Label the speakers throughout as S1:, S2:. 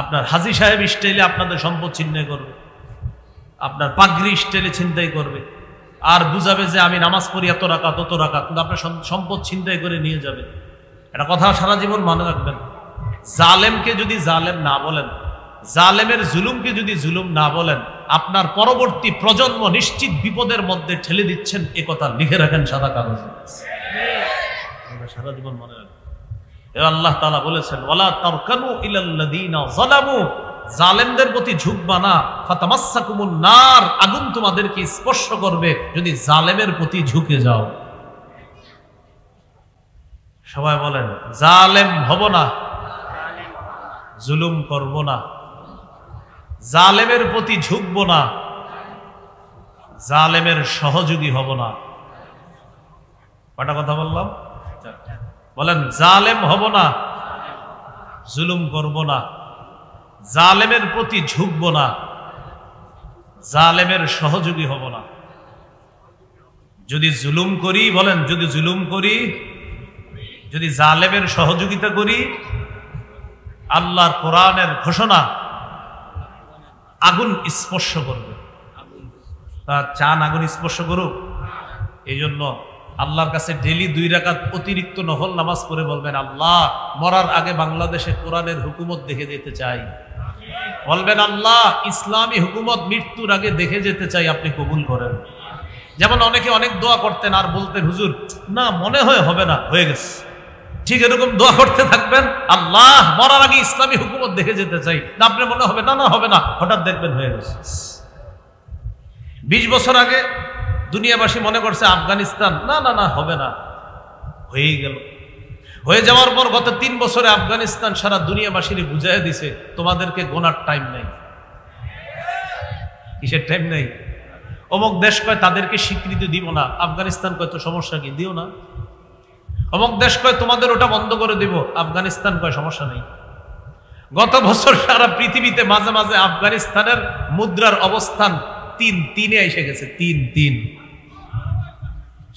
S1: আপনার হাজী সাহেব স্টাইলে আপনাদের সম্পদ ছিনতাই করবে, আপনার পাগড়ি স্টাইলে ছিনতাই করবে, আর বুঝাবে যে আমি নামাজ পড়ি এত রাকাত তত রাকাত, কিন্তু আপনার সম্পদ ছিনতাই করে নিয়ে যাবে। এটা কথা সারা জীবন মনে রাখবেন। জালেমকে যদি জালেম না বলেন, জালেমের জুলুমকে যদি জুলুম না বলেন, আপনার পরবর্তী প্রজন্ম নিশ্চিত বিপদের মধ্যে ঠেলে দিচ্ছেন। এ কথা লিখে রাখেন সাদা কাগজে, সারা জীবন মনে রাখবেন। আল্লাহ তাআলা বলেছেন, ওয়ালা তারকানু ইলাল্লাযীনা যালামু, জালেমদের প্রতি ঝুঁকবা না, ফাতামাসসাকুমুন নার, আগুন তোমাদেরকে স্পর্শ করবে যদি জালেমের প্রতি ঝুঁকে যাও। সবাই বলেন, জালেম হব না, জুলুম করব না, জালেমের প্রতি ঝুঁকব না, জালেমের সহযোগী হব না। কটা কথা বললাম? বলেন, জালেম হব না, জুলুম করব না, জালেমের প্রতি ঝুঁকব না, জালেমের সহযোগী হব না। যদি জুলুম করি, বলেন যদি জুলুম করি, যদি জালেমের সহযোগিতা করি, আল্লাহর কোরআনের ঘোষণা, আগুন স্পর্শ করবে। তা চান আগুন স্পর্শ করুক? এই জন্য আল্লাহর কাছে ডেলি 2 রাকাত অতিরিক্ত নফল নামাজ পড়ে বলবেন, আল্লাহ মরার আগে বাংলাদেশে কোরআনের হুকুমত দেখে যেতে চাই। বলবেন, আল্লাহ ইসলামী হুকুমত মৃত্যুর আগে দেখে যেতে চাই, আপনি কবুল করেন। যেমন অনেকে অনেক দোয়া করতেন আর বলতেন, হুজুর না মনে হয় হবে না, হয়ে গেছে। ঠিক এরকম দোয়া করতে থাকবেন, আল্লাহ মরার আগে ইসলামী হুকুমত দেখে যেতে চাই, না আপনি মনে হবে না, না হবে না, হঠাৎ দেখবেন হয়ে গেছে। 20 বছর আগে দুনিয়াবাসী মনে করছে আফগানিস্তান, না না না হবে না, হয়েই গেল। হয়ে যাওয়ার পর গত 3 বছরে আফগানিস্তান সারা দুনিয়াবাসীর বুঝাইয়া দিছে, তোমাদেরকে গোনার টাইম নাই। কিসের টাইম নাই? অমুক দেশ কয় তাদেরকে স্বীকৃতি দিব না, আফগানিস্তান কয় তো সমস্যা কি, দিও না। অমুক দেশ কয় তোমাদের ওটা বন্ধ করে দিব, আফগানিস্তান কয় সমস্যা নেই। গত বছর সারা পৃথিবীতে মাঝে মাঝে আফগানিস্তানের মুদ্রার অবস্থান 3-3-এ এসে গেছে, 3-3।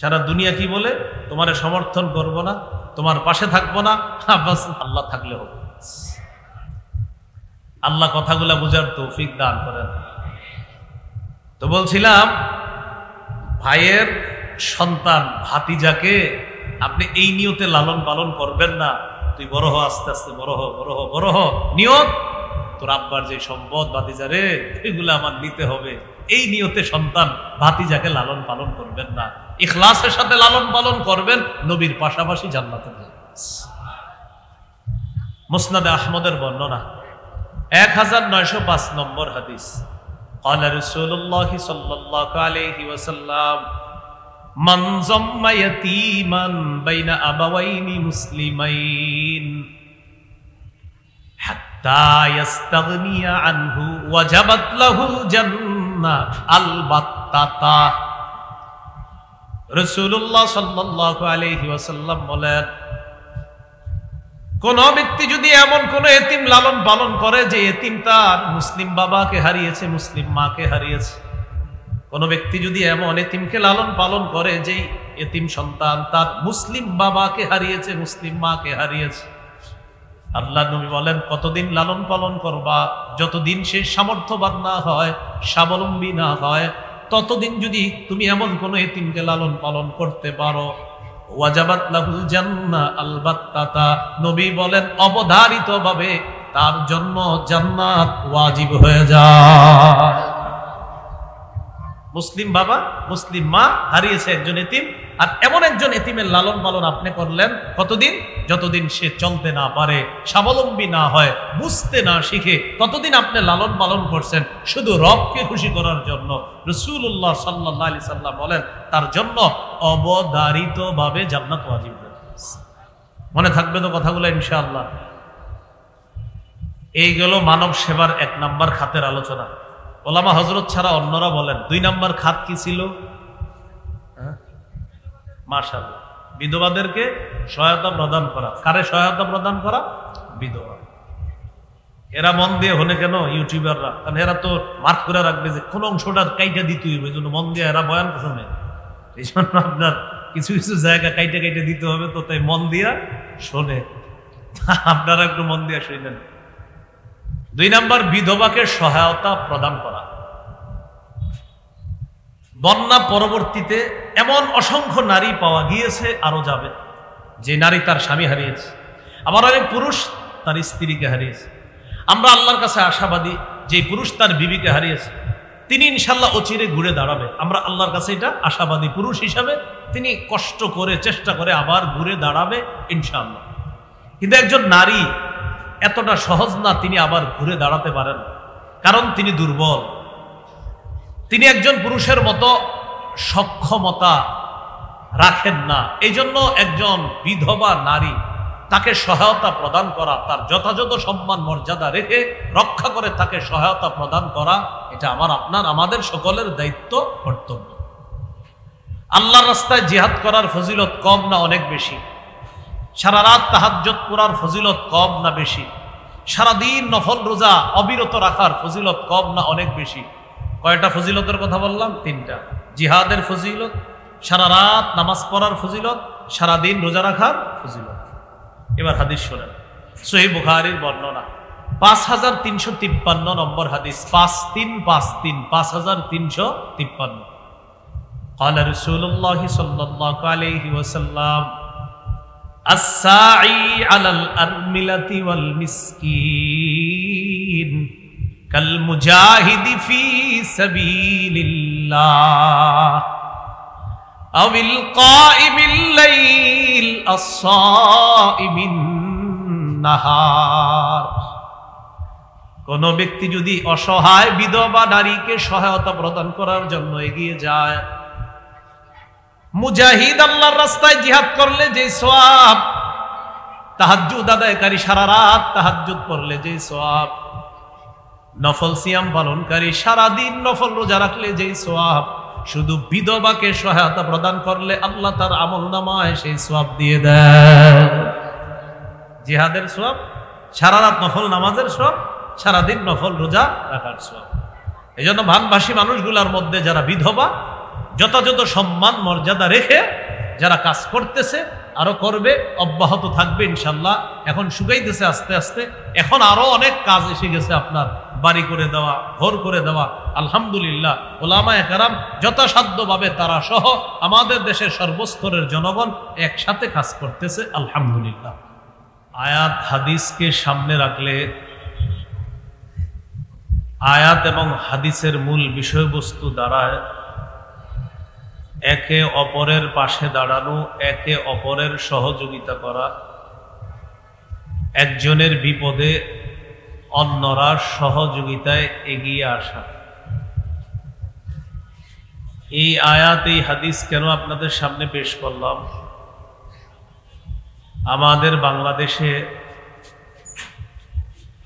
S1: সারা দুনিয়া কি বলে? তোমারে সমর্থন করব না, তোমার পাশে থাকবো না, আল্লাহ থাকলে হবে। আল্লাহ কথাগুলা বুঝার তৌফিক দান করেন। তো বলছিলাম, ভাইয়ের সন্তান ভাতিজাকে আপনি এই নিয়তে লালন পালন করবেন না, তুই বড় হ, আস্তে আস্তে বড় হ, বড় হ, বড় হ, নিয়ত তোর আব্বার যে সম্পদ ভাতিজারে এগুলো আমার নিতে হবে, এই নিয়তে সন্তান ভাতিজাকে লালন পালন করবেন না। ইখলাসের সাথে লালন পালন করবেন, নবীর পাশাপাশি জান্নাতে যাবেন। মুসনাদে আহমদের বর্ণনা 1905 নম্বর হাদিস, قال رسول الله صلى الله عليه وسلم من ضم يتيما بين أبوين مسلمين حتى يستغني عنه وجبت له الجنة البتة। রাসূলুল্লাহ সাল্লাল্লাহু আলাইহি ওয়াসাল্লাম বলেন, কোন ব্যক্তি যদি এমন কোন এতিম লালন পালন করে যে এতিম তার মুসলিম বাবাকে হারিয়েছে, মুসলিম মাকে হারিয়েছে, কোন ব্যক্তি যদি এমন এতিমকে লালন পালন করে যে এতিম সন্তান তার মুসলিম বাবাকে হারিয়েছে, মুসলিম মাকে হারিয়েছে, আল্লাহ নবী বলেন কতদিন লালন পালন করবা? যতদিন সে সামর্থ্যবান না হয়, স্বাবলম্বী না হয়, ততদিন যদি তুমি এমন কোন এতিমকে লালন পালন করতে পারো, ওয়াজাবাত লাহুল জান্নাহ আলবাত্তাতা, নবী বলেন অবধারিতভাবে তার জন্য জান্নাত ওয়াজিব হয়ে যায়। মুসলিম বাবা মুসলিম মা হারিয়েছে একজন এতিম, আর এমন একজন এতিমের লালন পালন আপনি করলেন কতদিন? যতদিন সে চলতে না পারে, স্বাবলম্বী না হয়, বুঝতে না শিখে, ততদিন আপনি লালন পালন করছেন শুধু রবকে খুশি করার জন্য। রাসূলুল্লাহ সাল্লাল্লাহু আলাইহি সাল্লাম বলেন তার জন্য অবধারিতভাবে জান্নাত ওয়াজিব। মনে থাকবে তো কথাগুলো ইনশাআল্লাহ। এই গেল মানব সেবার 1 নাম্বার খাতের আলোচনা। ওলামা হযরত ছাড়া অন্যরা বলেন 2 নাম্বার খাত কি ছিল? মাশাআল্লাহ, বিধবাদেরকে সহায়তা প্রদান করা। কারে সহায়তা প্রদান করা? বিধবা। এরা মন দিয়ে হলে কেন ইউটিউবাররা? কারণ এরা তো মার্ক করে রাখবে যে কোন অংশটা কাইটা দিতে হবে, এই জন্য মন দিয়ে এরা বয়ান শোনে। এই জন্য আপনার কিছু কিছু জায়গা কাইটা কাইটা দিতে হবে, তো তাই মন দিয়া শোনে। আপনারা একটু মন দিয়া শুনেন। 2 নাম্বার, বিধবাকে সহায়তা প্রদান করা। বন্যা পরবর্তীতে এমন অসংখ্য নারী পাওয়া গিয়েছে, আরো যাবে, যে নারী তার স্বামী হারিয়েছে, আবার অনেক পুরুষ তার স্ত্রীকে হারিয়েছে। আমরা আল্লাহর কাছে আশাবাদী, যে পুরুষ তার বিবিকে হারিয়েছে তিনি ইনশাল্লাহ অচিরে ঘুরে দাঁড়াবে। আমরা আল্লাহর কাছে এটা আশাবাদী, পুরুষ হিসাবে তিনি কষ্ট করে চেষ্টা করে আবার ঘুরে দাঁড়াবে ইনশাআল্লাহ। কিন্তু একজন নারী এতটা সহজ না, তিনি আবার ঘুরে দাঁড়াতে পারেন, কারণ তিনি দুর্বল। তিনি একজন পুরুষের মতো সক্ষমতা রাখেন না। এই জন্য একজন বিধবা নারী, তাকে সহায়তা প্রদান করা, তার যথাযথ সম্মান মর্যাদা রেখে রক্ষা করে তাকে সহায়তা প্রদান করা, এটা আমার আপনার আমাদের সকলের দায়িত্ব, কর্তব্য। আল্লাহর রাস্তায় জিহাদ করার ফজিলত কম না অনেক বেশি? সারা রাত তাহাজ্জুদ করার ফজিলত কম না বেশি? সারাদিন নফল রোজা অবিরত রাখার ফজিলত কম না অনেক বেশি? কয়টা ফজিলতের কথা বললাম? 3টা। জিহাদের ফজিলত, সারা রাত নামাজ পড়ার ফজিলত, সারাদিন রোজা রাখার ফজিলত। এবার হাদিস শোনেন, সহিহ বুখারীর বর্ণনা, 5353 নম্বর হাদিস, 5353, 5353। قال رسول الله صلى الله عليه وسلم الساعي على الأرملة والمسكين كالمجاهد في سبيل الله أو القائم الليل الصائم النهار। কোন ব্যক্তি যদি অসহায় বিধবা নারীকে সহায়তা প্রদান করার জন্য এগিয়ে যায়, মুজাহিদ আল্লাহর রাস্তায় জিহাদ করলে যে সওয়াব, তাহাজ্জুদ আদায়কারী সারা রাত তাহাজ্জুদ পড়লে যে সওয়াব, নফল সিয়াম পালনকারী সারাদিন নফল রোজা রাখলে যে সওয়াব, শুধু বিধবাকে সহায়তা প্রদান করলে আল্লাহ তার আমলনামায় সেই সওয়াব দিয়ে দেয়। জিহাদের সওয়াব, সারা রাত নফল নামাজের সওয়াব, সারাদিন নফল রোজা রাখার সওয়াব। এই জন্য ভানবাসী মানুষগুলোর মধ্যে যারা বিধবা, যথাযথ সম্মান মর্যাদা রেখে যারা কাজ করতেছে, আরো করবে, অব্যাহত থাকবে ইনশাল্লাহ। এখন শুকাইতেছে আস্তে আস্তে, এখন আরো অনেক কাজ এসে গেছে, আপনার বাড়ি করে দেওয়া, ঘর করে দেওয়া। আলহামদুলিল্লাহ, ওলামায়ে কেরাম যথাসাধ্যভাবে তারা সহ আমাদের দেশের সর্বস্তরের জনগণ একসাথে কাজ করতেছে, আলহামদুলিল্লাহ। আয়াত হাদিসকে সামনে রাখলে, আয়াত এবং হাদিসের মূল বিষয়বস্তু দ্বারায় একে অপরের পাশে দাঁড়ানো, একে অপরের সহযোগিতা করা, একজনের বিপদে অন্যরা সহযোগিতায় এগিয়ে আসা। এই আয়াত, এই হাদিস কেন আপনাদের সামনে পেশ করলাম? আমাদের বাংলাদেশে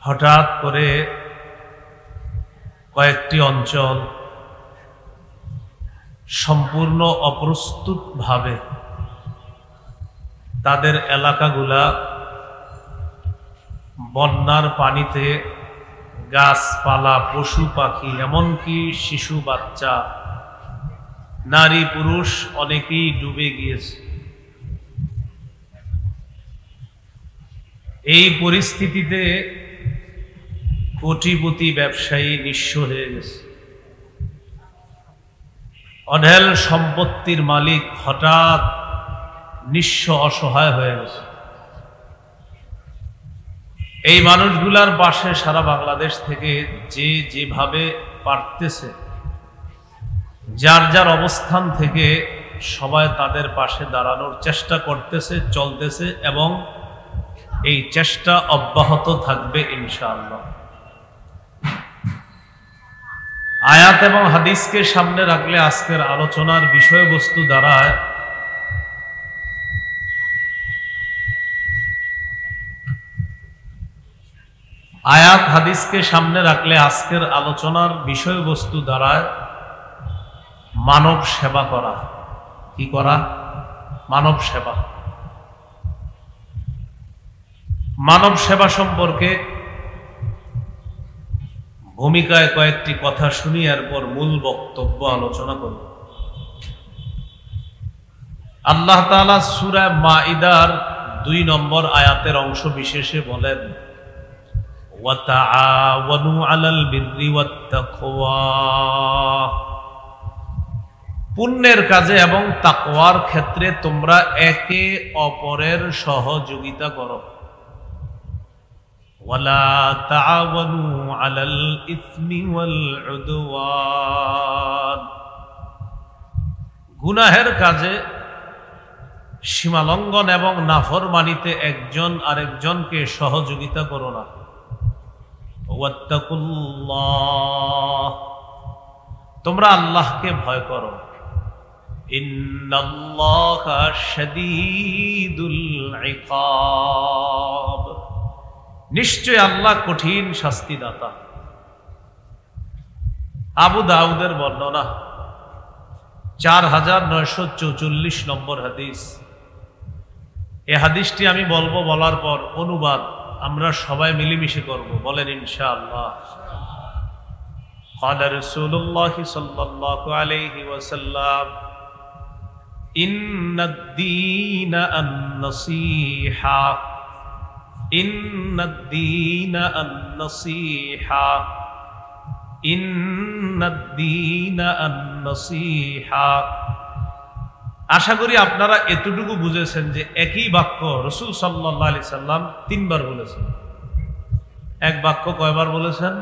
S1: হঠাৎ করে কয়েকটি অঞ্চল সম্পূর্ণ অপ্রস্তুতভাবে তাদের এলাকাগুলা বন্যার পানিতে গাছপালা, পশু পাখি, এমনকি শিশু বাচ্চা, নারী পুরুষ অনেকেই ডুবে গিয়েছে। এই পরিস্থিতিতে কোটিপতি ব্যবসায়ী নিঃস্ব হয়ে গেছে। অঢেল সম্পত্তির মালিক হঠাৎ নিঃস্ব, অসহায় হয়ে গেছে। এই মানুষগুলার পাশে সারা বাংলাদেশ থেকে যে যেভাবে পারতেছে, যার যার অবস্থান থেকে সবাই তাদের পাশে দাঁড়ানোর চেষ্টা করতেছে, চলতেছে, এবং এই চেষ্টা অব্যাহত থাকবে ইনশাআল্লাহ। আয়াত এবং হাদিসকে সামনে রাখলে আজকের আলোচনার বিষয়বস্তু দ্বারায় আয়াত হাদিসকে সামনে রাখলে আজকের আলোচনার বিষয়বস্তু দ্বারায় মানব সেবা করা। কি করা? মানব সেবা। মানব সেবা সম্পর্কে ভূমিকায় কয়েকটি কথা শুনি, এরপর মূল বক্তব্য আলোচনা করব। আল্লাহ তাআলা সূরা মাইদার 2 নম্বর আয়াতের অংশ বিশেষে বলেন, ওয়াতাআওয়ানু আলাল বিররি ওয়াত তাকওয়া, পুণ্যের কাজে এবং তাকওয়ার ক্ষেত্রে তোমরা একে অপরের সহযোগিতা করো। ওয়ালা তাআওয়ানু আলাল ইসমি ওয়াল উদওয়ান, গুনাহের কাজে সীমালঙ্ঘন এবং নাফরমানিতে একজন আরেকজনকে সহযোগিতা করো না। ওয়াত্তাকুল্লাহ, তোমরা আল্লাহকে ভয় করো। ইন্নাল্লাহা শাদীদুল ইকাব, নিশ্চয় আল্লাহ কঠিন শাস্তিদাতা। আবু দাউদের বর্ণনা 4944 নম্বর হাদিস। এই হাদিসটি আমি বলবো, বলার পর অনুবাদ আমরা সবাই মিলেমিশে করব, বলেন ইনশাআল্লাহ। قال رسول الله صلى الله عليه وسلم إن الدين النصيحة إن الدين النصيحة إن الدين النصيحة। আশা করি আপনারা এতটুকু বুঝেছেন যে একই বাক্য রাসূল সাল্লাল্লাহু আলাইহি সাল্লাম 3 বার বলেছেন। এক বাক্য কয়বার বলেছেন?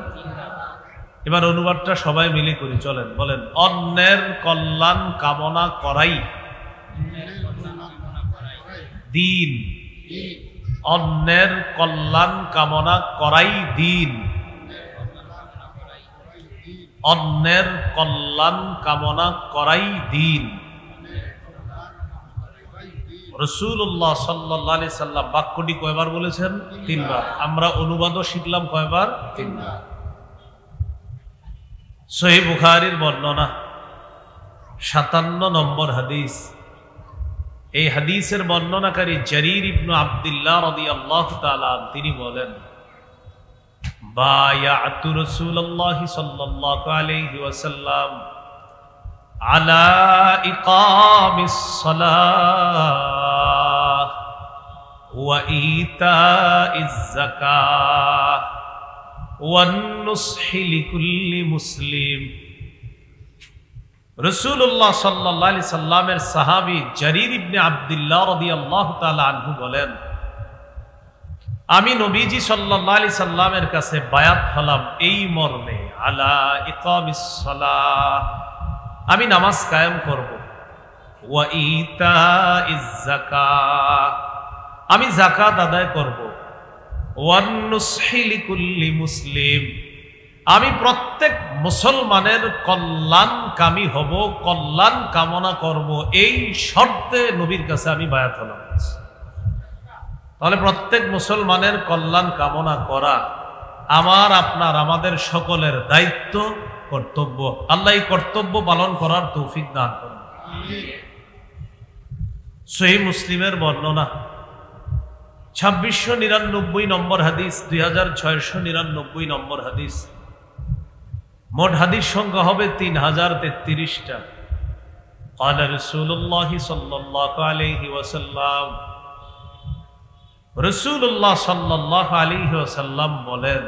S1: এবার অনুবাদটা সবাই মিলে করি, চলেন বলেন। অন্যের কল্যাণ কামনা করাই দিন, অন্যের কল্যাণ কামনা করাই দিন, অন্যের কল্যাণ কামনা করাই দিন। রাসূলুল্লাহ সাল্লাল্লাহু আলাইহি সাল্লাম বাক্যটি কয়বার বলেছেন? 3 বার। আমরা অনুবাদও শিখলাম কয়বার? 3 বার। সহিহ বুখারীর বর্ণনা 57 নম্বর হাদিস। এই হাদিসের বর্ণনাকারী জারীর ইবনে আব্দুল্লাহ রাদিয়াল্লাহু তাআলা তিনি বলেন, বায়াতু রাসূলুল্লাহ সাল্লাল্লাহু আলাইহি ওয়াসাল্লাম আলা ইকামিস সালাহ ওয়া ইতাইজ যাকাহ ওয়ান নুসহি লিকুল্লি মুসলিম। রাসূলুল্লাহ সাল্লাল্লাহু আলাইহি সাল্লামের সাহাবী জারীর ইবনে আব্দুল্লাহ রাদিয়াল্লাহু তাআলা আনহু বলেন, আমি নবীজি সাল্লাল্লাহু আলাইহি সাল্লামের কাছে বায়াত হলাম এই মর্মে, আলা ইকামিস সালাহ, আমি নামাজ কায়েম করব, ওয়া ইতাইজ যাকাহ, আমি যাকাত আদায় করব, ওয়ান নুসহি লিকুল্লি মুসলিম, আমি প্রত্যেক মুসলমানের কল্যাণকামী হব, কল্যাণ কামনা করব, এই শর্তে নবীর কাছে আমি বায়াত হলাম। তাহলে প্রত্যেক মুসলমানের কল্যাণ কামনা করা আমার, আপনার, আমাদের সকলের দায়িত্ব, কর্তব্য। আল্লাহ এই কর্তব্য পালন করার তৌফিক দান করুন। সহিহ মুসলিমের বর্ণনা 2699 নম্বর হাদিস, 2699 নম্বর হাদিস। মোট হাদিস সংখ্যা হবে 3033টা। قال رسول الله صلى الله عليه وسلم, রাসূলুল্লাহ সাল্লাল্লাহু আলাইহি ওয়াসাল্লাম বলেন,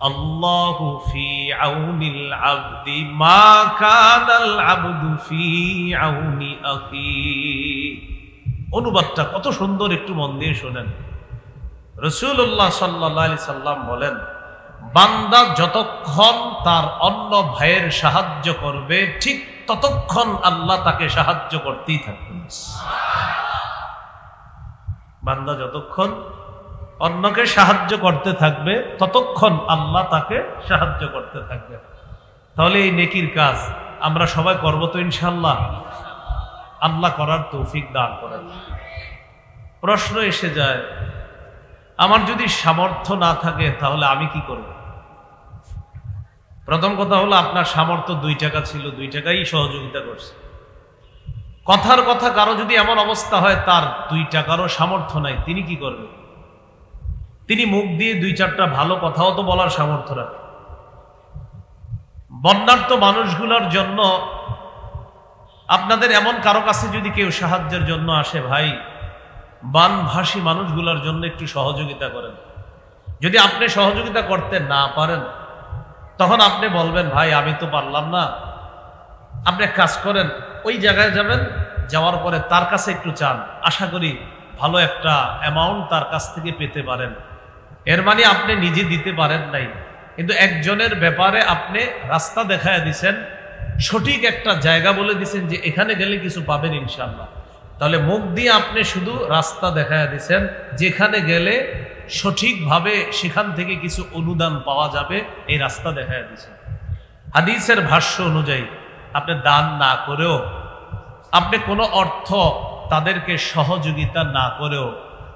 S1: আল্লাহু ফি আউনিল আবদি মা কানাল আবদু ফি আউনি আখি। অনুবাদটা কত সুন্দর, একটু মন দিয়ে শোনেন। রাসূলুল্লাহ সাল্লাল্লাহু আলাইহি সাল্লাম বলেন, বান্দা যতক্ষণ তার অন্য ভাইয়ের সাহায্য করবে ঠিক ততক্ষণ আল্লাহ তাকে সাহায্য করতেই থাকবেন। বান্দা যতক্ষণ অন্যকে সাহায্য করতে থাকবে ততক্ষণ আল্লাহ তাকে সাহায্য করতে থাকবে। তাহলে এই নেকির কাজ আমরা সবাই করব তো ইনশাআল্লাহ। আল্লাহ করার তৌফিক দান করেন। প্রশ্ন এসে যায়, আমার যদি সামর্থ্য না থাকে তাহলে আমি কি করব? প্রথম কথা হলো, আপনার সামর্থ্য 2 টাকা ছিল, 2 টাকাই সহযোগিতা করছে। কথার কথা, কারো যদি এমন অবস্থা হয় তার 2 টাকারও সামর্থ্য নাই, তিনি কি করবেন? তিনি মুখ দিয়ে 2-4টা ভালো কথাও তো বলার সামর্থ্য রাখেন। বন্যার্ত মানুষগুলোর জন্য আপনাদের এমন কারো কাছে যদি কেউ সাহায্যের জন্য আসে, ভাই বানভাসী মানুষগুলোর জন্য একটু সহযোগিতা করেন। যদি আপনি সহযোগিতা করতে না পারেন, তখন আপনি বলবেন, ভাই আমি তো পারলাম না। আপনি এক কাজ করেন, ওই জায়গায় যাবেন, যাওয়ার পরে তার কাছে একটু চান, আশা করি ভালো একটা অ্যামাউন্ট তার কাছ থেকে পেতে পারেন। এর মানে আপনি নিজে দিতে পারেন নাই, কিন্তু একজনের ব্যাপারে আপনি রাস্তা দেখায় দিছেন, সঠিক একটা জায়গা বলে দিছেন যে এখানে গেলে কিছু পাবেন ইনশাআল্লাহ। তাহলে মুখ দিয়ে আপনি শুধু রাস্তা দেখায় দিছেন, যেখানে গেলে সঠিকভাবে সেখান থেকে কিছু অনুদান পাওয়া যাবে, এই রাস্তা দেখায় দিছেন। হাদিসের ভাষ্য অনুযায়ী আপনি দান না করেও, আপনি কোনো অর্থ তাদেরকে সহযোগিতা না করেও,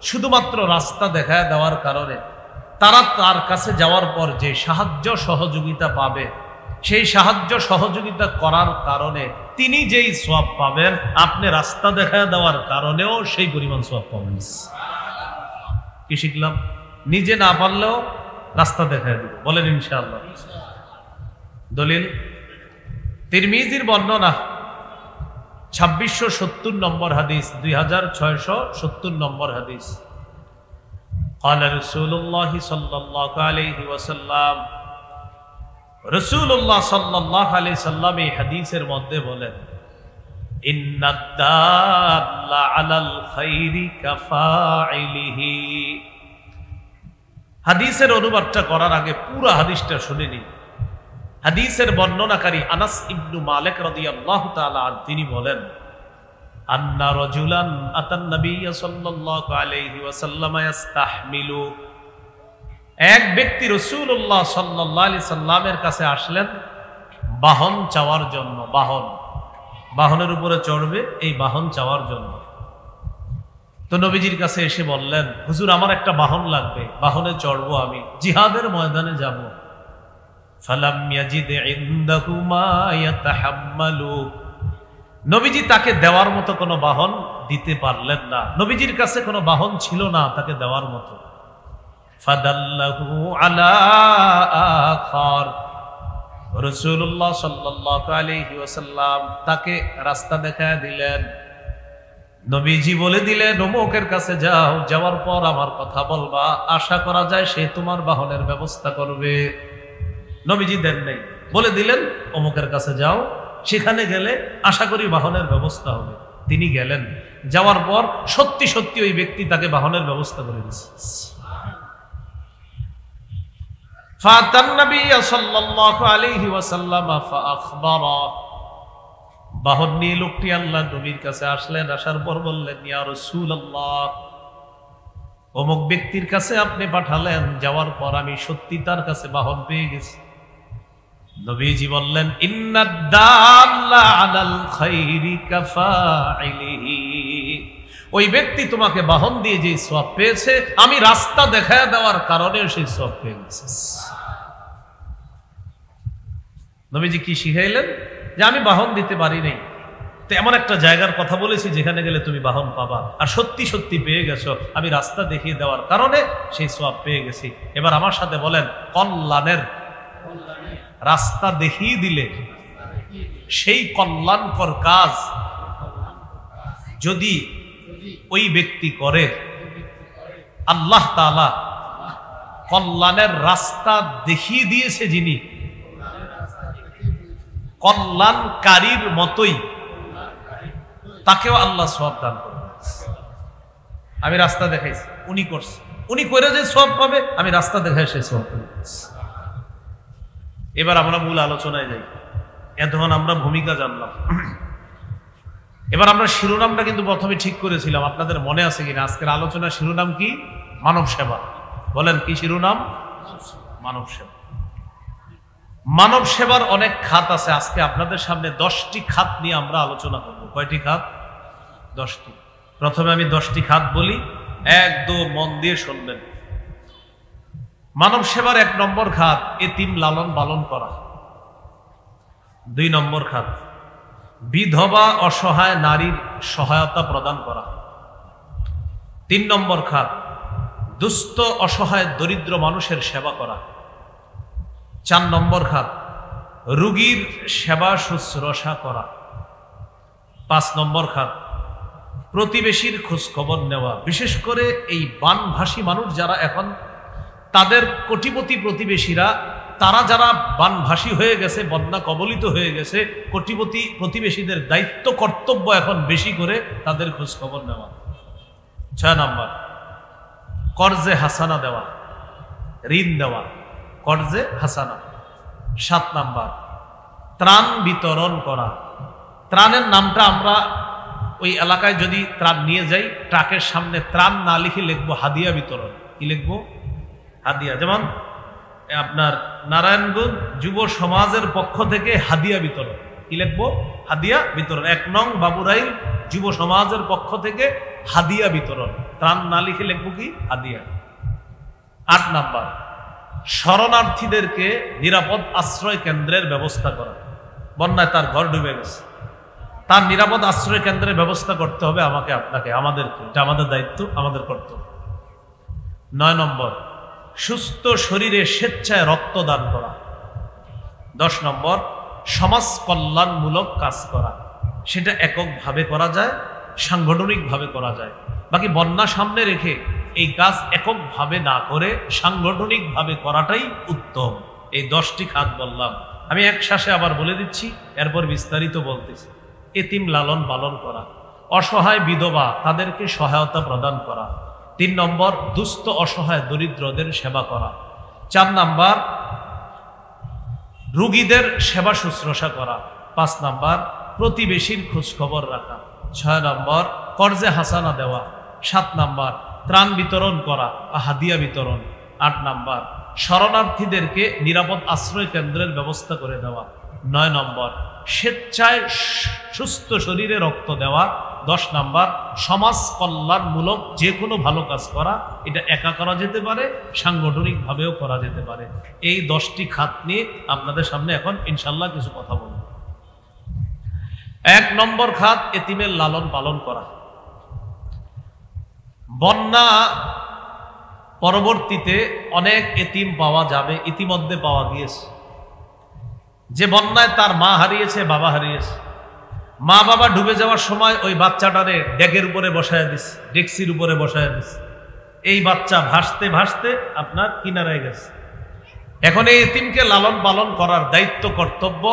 S1: শুধুমাত্র রাস্তা দেখায় দেওয়ার কারণে তারা তার কাছে যাওয়ার পর যে সাহায্য সহযোগিতা পাবে, সেই সাহায্য সহযোগিতা করার কারণে তিনি যেই সওয়াব পাবেন, আপনি রাস্তা দেখায় দেওয়ার কারণেও সেই পরিমাণ সওয়াব পাবেন। কি শিখলাম? নিজে না পারলেও রাস্তা দেখায় দিব, বলেন ইনশাআল্লাহ। দলিল তিরমিজির বর্ণনা 2670 নম্বর হাদিস, 2670 নম্বর হাদিস। قال رسول الله صلى الله عليه وسلم, রাসূলুল্লাহ সাল্লাল্লাহু আলাইহি সাল্লাম এই হাদিসের মধ্যে বলেন, ইন্নাদ দাল্লা আলাল খাইরি কাফাইলিহি। হাদিসের অনুবাদটা করার আগে পুরো হাদিসটা শুনে নিন। হাদিসের বর্ণনাকারী আনাস ইবনু মালিক রাদিয়াল্লাহু তাআলা তিনি বলেন, আন্না রাজুলান আতান নবী সাল্লাল্লাহু আলাইহি ওয়াসাল্লাম ইস্তাহমিলু। এক ব্যক্তি রাসূলুল্লাহ সাল্লাল্লাহু আলাইহি সাল্লামের কাছে আসলেন বাহন চাওয়ার জন্য। বাহনের উপরে চড়বে, এই বাহন চাওয়ার জন্য। তো নবীজির কাছে এসে বললেন, হুজুর আমার একটা বাহন লাগবে, বাহনে চড়বো, আমি জিহাদের ময়দানে যাব। ফালাম ইয়াজিদ ইনদাহু মা ইয়াতাহাম্মালু। নবীজি তাকে দেওয়ার মতো কোনো বাহন দিতে পারলেন না। নবীজির কাছে কোনো বাহন ছিল না তাকে দেওয়ার মতো। ফাদাল্লাহু আলা আখার। রাসূলুল্লাহ সাল্লাল্লাহু আলাইহি ওয়াসাল্লাম তাকে রাস্তা দেখায় দিলেন। নবীজি বলে দিলেন, অমুকের কাছে যাও, যাওয়ার পর আমার কথা বলবা, আশা করা যায় সে তোমার বাহনের ব্যবস্থা করবে। নবীজি দেন নাই, বলে দিলেন অমুকের কাছে যাও, সেখানে গেলে আশা করি বাহনের ব্যবস্থা হবে। তিনি গেলেন, যাওয়ার পর সত্যি সত্যি ওই ব্যক্তি তাকে বাহনের ব্যবস্থা করে দিয়েছে। ফাতান নবী সাল্লাল্লাহু আলাইহি ওয়াসাল্লাম ফাআখবারা। বাহন নিয়ে লোকটি আল্লাহর নবীর কাছে আসলেন, আসার পর বললেন, ইয়া রাসূলুল্লাহ, অমুক ব্যক্তির কাছে আপনি পাঠালেন, যাওয়ার পর আমি সত্যি তার কাছে বাহন পেয়ে গেছি। নবীজি বললেন, ইন্নাদ দাল্লা আলাল খাইরি কাফাইলিহি। ওই ব্যক্তি তোমাকে বাহন দিয়ে যে সওয়াব পেয়েছে, আমি রাস্তা দেখায় দেওয়ার কারণে সেই সওয়াব পেয়ে গেছে। নবীজি কি শিখাইলেন? যে আমি বাহন দিতে পারি নাই, তো এমন একটা জায়গার কথা বলেছি যেখানে গেলে তুমি বাহন পাবা, আর সত্যি সত্যি পেয়ে গেছো, আমি রাস্তা দেখিয়ে দেওয়ার কারণে সেই সওয়াব পেয়ে গেছি। এবার আমার সাথে বলেন, কল্যাণের রাস্তা দেখিয়ে দিলে সেই কল্যাণকর কাজ যদি ওই ব্যক্তি করে, আল্লাহ তাআলা কল্যাণের রাস্তা দেখিয়ে দিয়েছে যিনি, কল্যাণকারীর মতোই তাকেও আল্লাহ সওয়াব দান করবে। আমি রাস্তা দেখাইছি, উনি করছে, উনি করে যে সওয়াব পাবে, আমি রাস্তা দেখাই সে সওয়াব পাবে। এবার আমরা মূল আলোচনায় যাই। এতক্ষণ আমরা ভূমিকা জানলাম, এবার আমরা শিরোনামটা কিন্তু প্রথমে ঠিক করেছিলাম, আপনাদের মনে আছে কিনা? আজকের আলোচনার শিরোনাম কি? মানব সেবা। বলেন কি শিরোনাম? মানব সেবা। মানব সেবার অনেক খাত আছে। আজকে আপনাদের সামনে 10টি খাত নিয়ে আমরা আলোচনা করব। কয়টি খাত? 10টি। প্রথমে আমি 10টি খাত বলি, একদম মন দিয়ে শুনবেন। মানব সেবার 1 নম্বর খাত এতিম লালন পালন করা। 2 নম্বর খাত বিধবা অসহায় নারীর সহায়তা প্রদান করা। 3 নম্বর খাত দুস্থ অসহায় দরিদ্র মানুষের সেবা করা। 4 নম্বর খাত রোগীর সেবা শুশ্রূষা করা। 5 নম্বর খাত প্রতিবেশীর খোঁজ খবর নেওয়া, বিশেষ করে এই বানভাসী মানুষ যারা এখন তাদের কোটিপতি প্রতিবেশীরা, তারা যারা বানভাসী হয়ে গেছে, বন্যা কবলিত হয়ে গেছে, কোটিপতি প্রতিবেশীদের দায়িত্ব কর্তব্য এখন বেশি করে তাদের খোঁজ খবর নেওয়া। 6 নম্বর, কর্জে হাসানা দেওয়া, ঋণ দেওয়া, কর্জে হাসানা। 7 নম্বর, ত্রাণ বিতরণ করা। ত্রাণের নামটা আমরা ওই এলাকায় যদি ত্রাণ নিয়ে যাই, ট্রাকের সামনে ত্রাণ না লিখে লিখবো হাদিয়া বিতরণ। কি লিখবো? হাদিয়া। যেমন আপনার নারায়ণগঞ্জ যুব সমাজের পক্ষ থেকে হাদিয়া বিতরণ। কি লিখবো? হাদিয়া বিতরণ। 1 নং বাবুরাইল যুব সমাজের পক্ষ থেকে হাদিয়া বিতরণ। ত্রাণ না লিখে লিখবো কি? হাদিয়া। 8 নম্বর, শরণার্থীদেরকে নিরাপদ আশ্রয় কেন্দ্রের ব্যবস্থা করা। বন্যায় তার ঘর ডুবে গেছে, তার নিরাপদ আশ্রয় কেন্দ্রের ব্যবস্থা করতে হবে আমাকে, আপনাকে, আমাদেরকে। এটা আমাদের দায়িত্ব, আমাদের কর্তব্য। 9 নম্বর, সুস্থ শরীরে স্বেচ্ছায় রক্তদান করা। 10 নম্বর, সমাজ কল্যাণমূলক কাজ করা। সেটা এককভাবে করা যায়, সাংগঠনিকভাবে করা যায়। বাকি বন্যা সামনে রেখে এই কাজ এককভাবে না করে সাংগঠনিকভাবে করাটাই উত্তম। এই 10টি খাত বললাম, আমি এক শ্বাসে আবার বলে দিচ্ছি, এরপর বিস্তারিত বলতেছি। এতিম লালন পালন করা, অসহায় বিধবা তাদেরকে সহায়তা প্রদান করা। 3 নম্বর, দুস্থ অসহায় দরিদ্রদের সেবা করা। 4 নম্বর, রোগীদের সেবা শুশ্রূষা করা। 5 নম্বর, প্রতিবেশীর খোঁজ খবর রাখা। 6 নম্বর, কর্জে হাসানা দেওয়া। 7 নম্বর, ত্রাণ বিতরণ করা, হাদিয়া বিতরণ। 8 নম্বর, শরণার্থীদেরকে নিরাপদ আশ্রয় কেন্দ্রের ব্যবস্থা করে দেওয়া। 9 নম্বর, স্বেচ্ছায় সুস্থ শরীরে রক্ত দেওয়া। 10 নম্বর, সমাজ কল্যাণমূলক যে কোনো ভালো কাজ করা। এটা একা করা যেতে পারে, সাংগঠনিকভাবেও করা যেতে পারে। এই 10টি খাত নিয়ে আপনাদের সামনে এখন ইনশাল্লাহ কিছু কথা বলব। 1 নম্বর খাত, এতিমের লালন পালন করা। বন্যা পরবর্তীতে অনেক এতিম পাওয়া যাবে, ইতিমধ্যে পাওয়া গিয়েছে। যে বন্যায় তার মা হারিয়েছে, বাবা হারিয়েছে, মা বাবা ডুবে যাওয়ার সময় ওই বাচ্চাটারে ডেকের উপরে বসায় দিছে, ডেক্সির উপরে বসায় দিছে। এই বাচ্চা ভাসতে ভাসতে আপনার কিনারায় গেছে। এখন এই এতিমকে লালন পালন করার দায়িত্ব কর্তব্য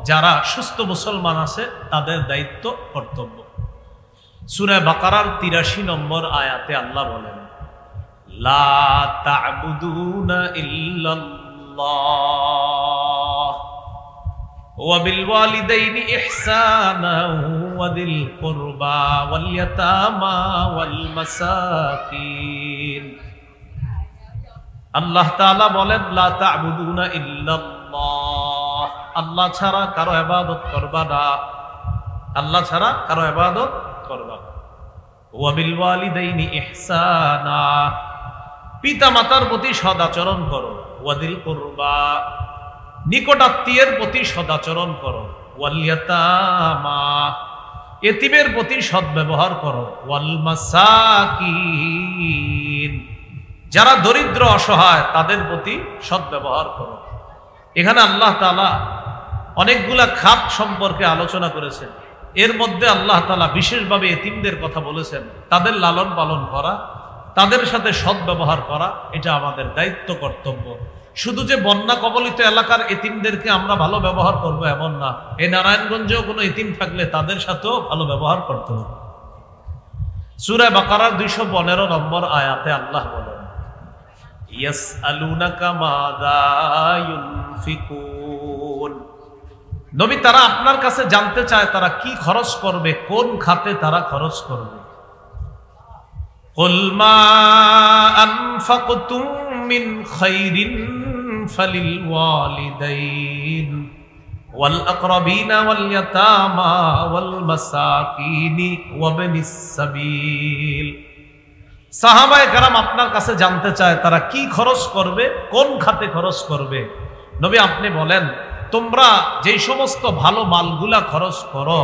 S1: যারা সুস্থ মুসলমান আছে তাদের দায়িত্ব কর্তব্য। সূরা বাকারার ৮৩ নম্বর আয়াতে আল্লাহ বলেন, লা তা'বুদুনা ইল্লাল্লাহ ওয়া বিল ওয়ালিদাইনি ইহসানা ওয়া দিল কুরবা ওয়াল ইয়াতামা ওয়াল মাসাকিন। আল্লাহ তাআলা বলেন, লা তা'বুদুনা ইল্লাল্লাহ, আল্লাহ ছাড়া কারো ইবাদত করবা না, আল্লাহ ছাড়া কারো ইবাদত করবা। ওয়া বিল ওয়ালিদাইনি ইহসানা, পিতা মাতার প্রতি সদাচরণ করো। ওয়াদিল কুরবা, নিকটাত্মীয়ের প্রতি সদাচরণ করো। ওয়াল ইয়াতামা, এতিমের প্রতি সদ্ব্যবহার করো। ওয়াল মাসাকিন, যারা দরিদ্র অসহায় তাদের প্রতি সদ্ব্যবহার করো। এখানে আল্লাহ তাআলা অনেকগুলা খাত সম্পর্কে আলোচনা করেছেন। এর মধ্যে আল্লাহ তাআলা বিশেষভাবে এতিমদের কথা বলেছেন। তাদের লালন পালন করা, তাদের সাথে সদ্ব্যবহার করা, এটা আমাদের দায়িত্ব কর্তব্য। শুধু যে বন্যা কবলিত এলাকার এতিমদেরকে আমরা ভালো ব্যবহার করবো এমন না, এই নারায়ণগঞ্জেও কোনো এতিম থাকলে তাদের সাথেও ভালো ব্যবহার করতে হবে। সূরা বাকারার ২১৫ নম্বর আয়াতে আল্লাহ বলেন, ইয়াসআলুনাকা মাযা ইউনফিকুন, নবী তারা আপনার কাছে জানতে চায় তারা কি খরচ করবে, কোন খাতে তারা খরচ করবে। কুল মা আনফাকতুম মিন খাইরিন ফালিল ওয়ালিদাইন ওয়াল আকরাবিনা ওয়াল ইয়াতামা ওয়াল মাসাকিনি ওয়া বিনিস সাবিল। সাহাবায়ে কেরাম আপনার কাছে জানতে চায় তারা কি খরচ করবে, কোন খাতে খরচ করবে। নবী আপনি বলেন, তোমরা যেই সমস্ত ভালো মালগুলা খরচ করো,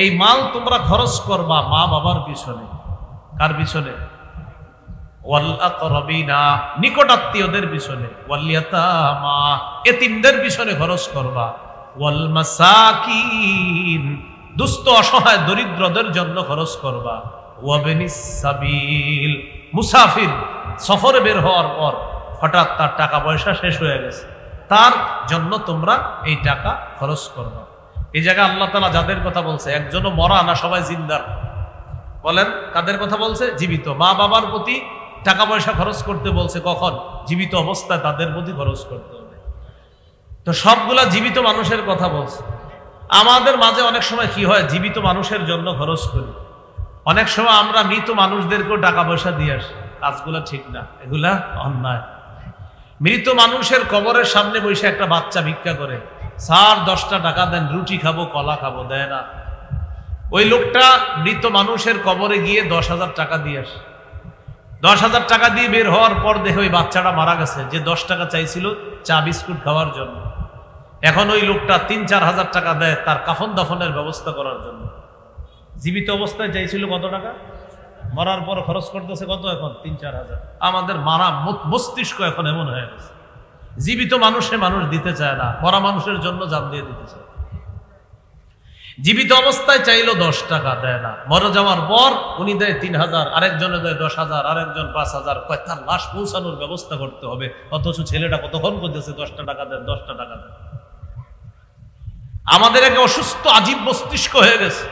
S1: এই মাল তোমরা খরচ করবা মা বাবার পিছনে। কার পিছনে? ওয়াল আকরাবিনা, নিকটাত্মীয়দের পিছনে। ওয়াল ইয়াতামা, এতিমদের পিছনে খরচ করবা। ওয়াল মাসাকিন, দুস্থ অসহায় দরিদ্রদের জন্য খরচ করবা। ওয়া বিনিস সাবিল, মুসাফির সফরে বের হওয়ার পর হঠাৎ তার টাকা পয়সা শেষ হয়ে গেছে, তার জন্য তোমরা এই টাকা খরচ করবে। এই জায়গায় আল্লাহ তাআলা যাদের কথা বলছে, একজনও মরা না, সবাই জিন্দার। বলেন কাদের কথা বলছে? জীবিত। মা বাবার প্রতি টাকা পয়সা খরচ করতে বলছে কখন? জীবিত অবস্থায় তাদের প্রতি খরচ করতে হবে। তো সবগুলা জীবিত মানুষের কথা বলছে। আমাদের মাঝে অনেক সময় কি হয়, জীবিত মানুষের জন্য খরচ করি, অনেক সময় আমরা মৃত মানুষদেরকেও টাকা পয়সা দিয়ে আসি। কাজগুলা ঠিক না, এগুলা অন্যায়। মৃত মানুষের কবরের সামনে বসে একটা বাচ্চা ভিক্ষা করে, স্যার 10টা টাকা দেন, রুটি খাবো, কলা খাবো, দেয় না। ওই লোকটা মৃত মানুষের কবরে গিয়ে 10,000 টাকা দিয়ে আসে। 10,000 টাকা দিয়ে বের হওয়ার পর দেখে ওই বাচ্চাটা মারা গেছে, যে 10 টাকা চাইছিল চা বিস্কুট খাওয়ার জন্য। এখন ওই লোকটা 3-4 হাজার টাকা দেয় তার কাফন দাফনের ব্যবস্থা করার জন্য। জীবিত অবস্থায় চাইছিল কত টাকা, মরার পর খরচ করতেছে কত? এখন 3-4 হাজার। আমাদের মারা মস্তিষ্ক এখন এমন হয়ে গেছে, জীবিত মানুষে মানুষ দিতে চায় না, মরা মানুষের জন্য জান দিয়ে দিতে চায়। জীবিত অবস্থায় চাইলো 10 টাকা, দেয় না। মরে যাওয়ার পর উনি দেয় 3,000, আরেকজনে দেয় 10,000, আরেকজন 5,000। কয় তার লাশ পৌঁছানোর ব্যবস্থা করতে হবে, অথচ ছেলেটা কতক্ষণ করতেছে 10টা টাকা দেন, 10টা টাকা দেন। আমাদের একটা অসুস্থ আজীব মস্তিষ্ক হয়ে গেছে।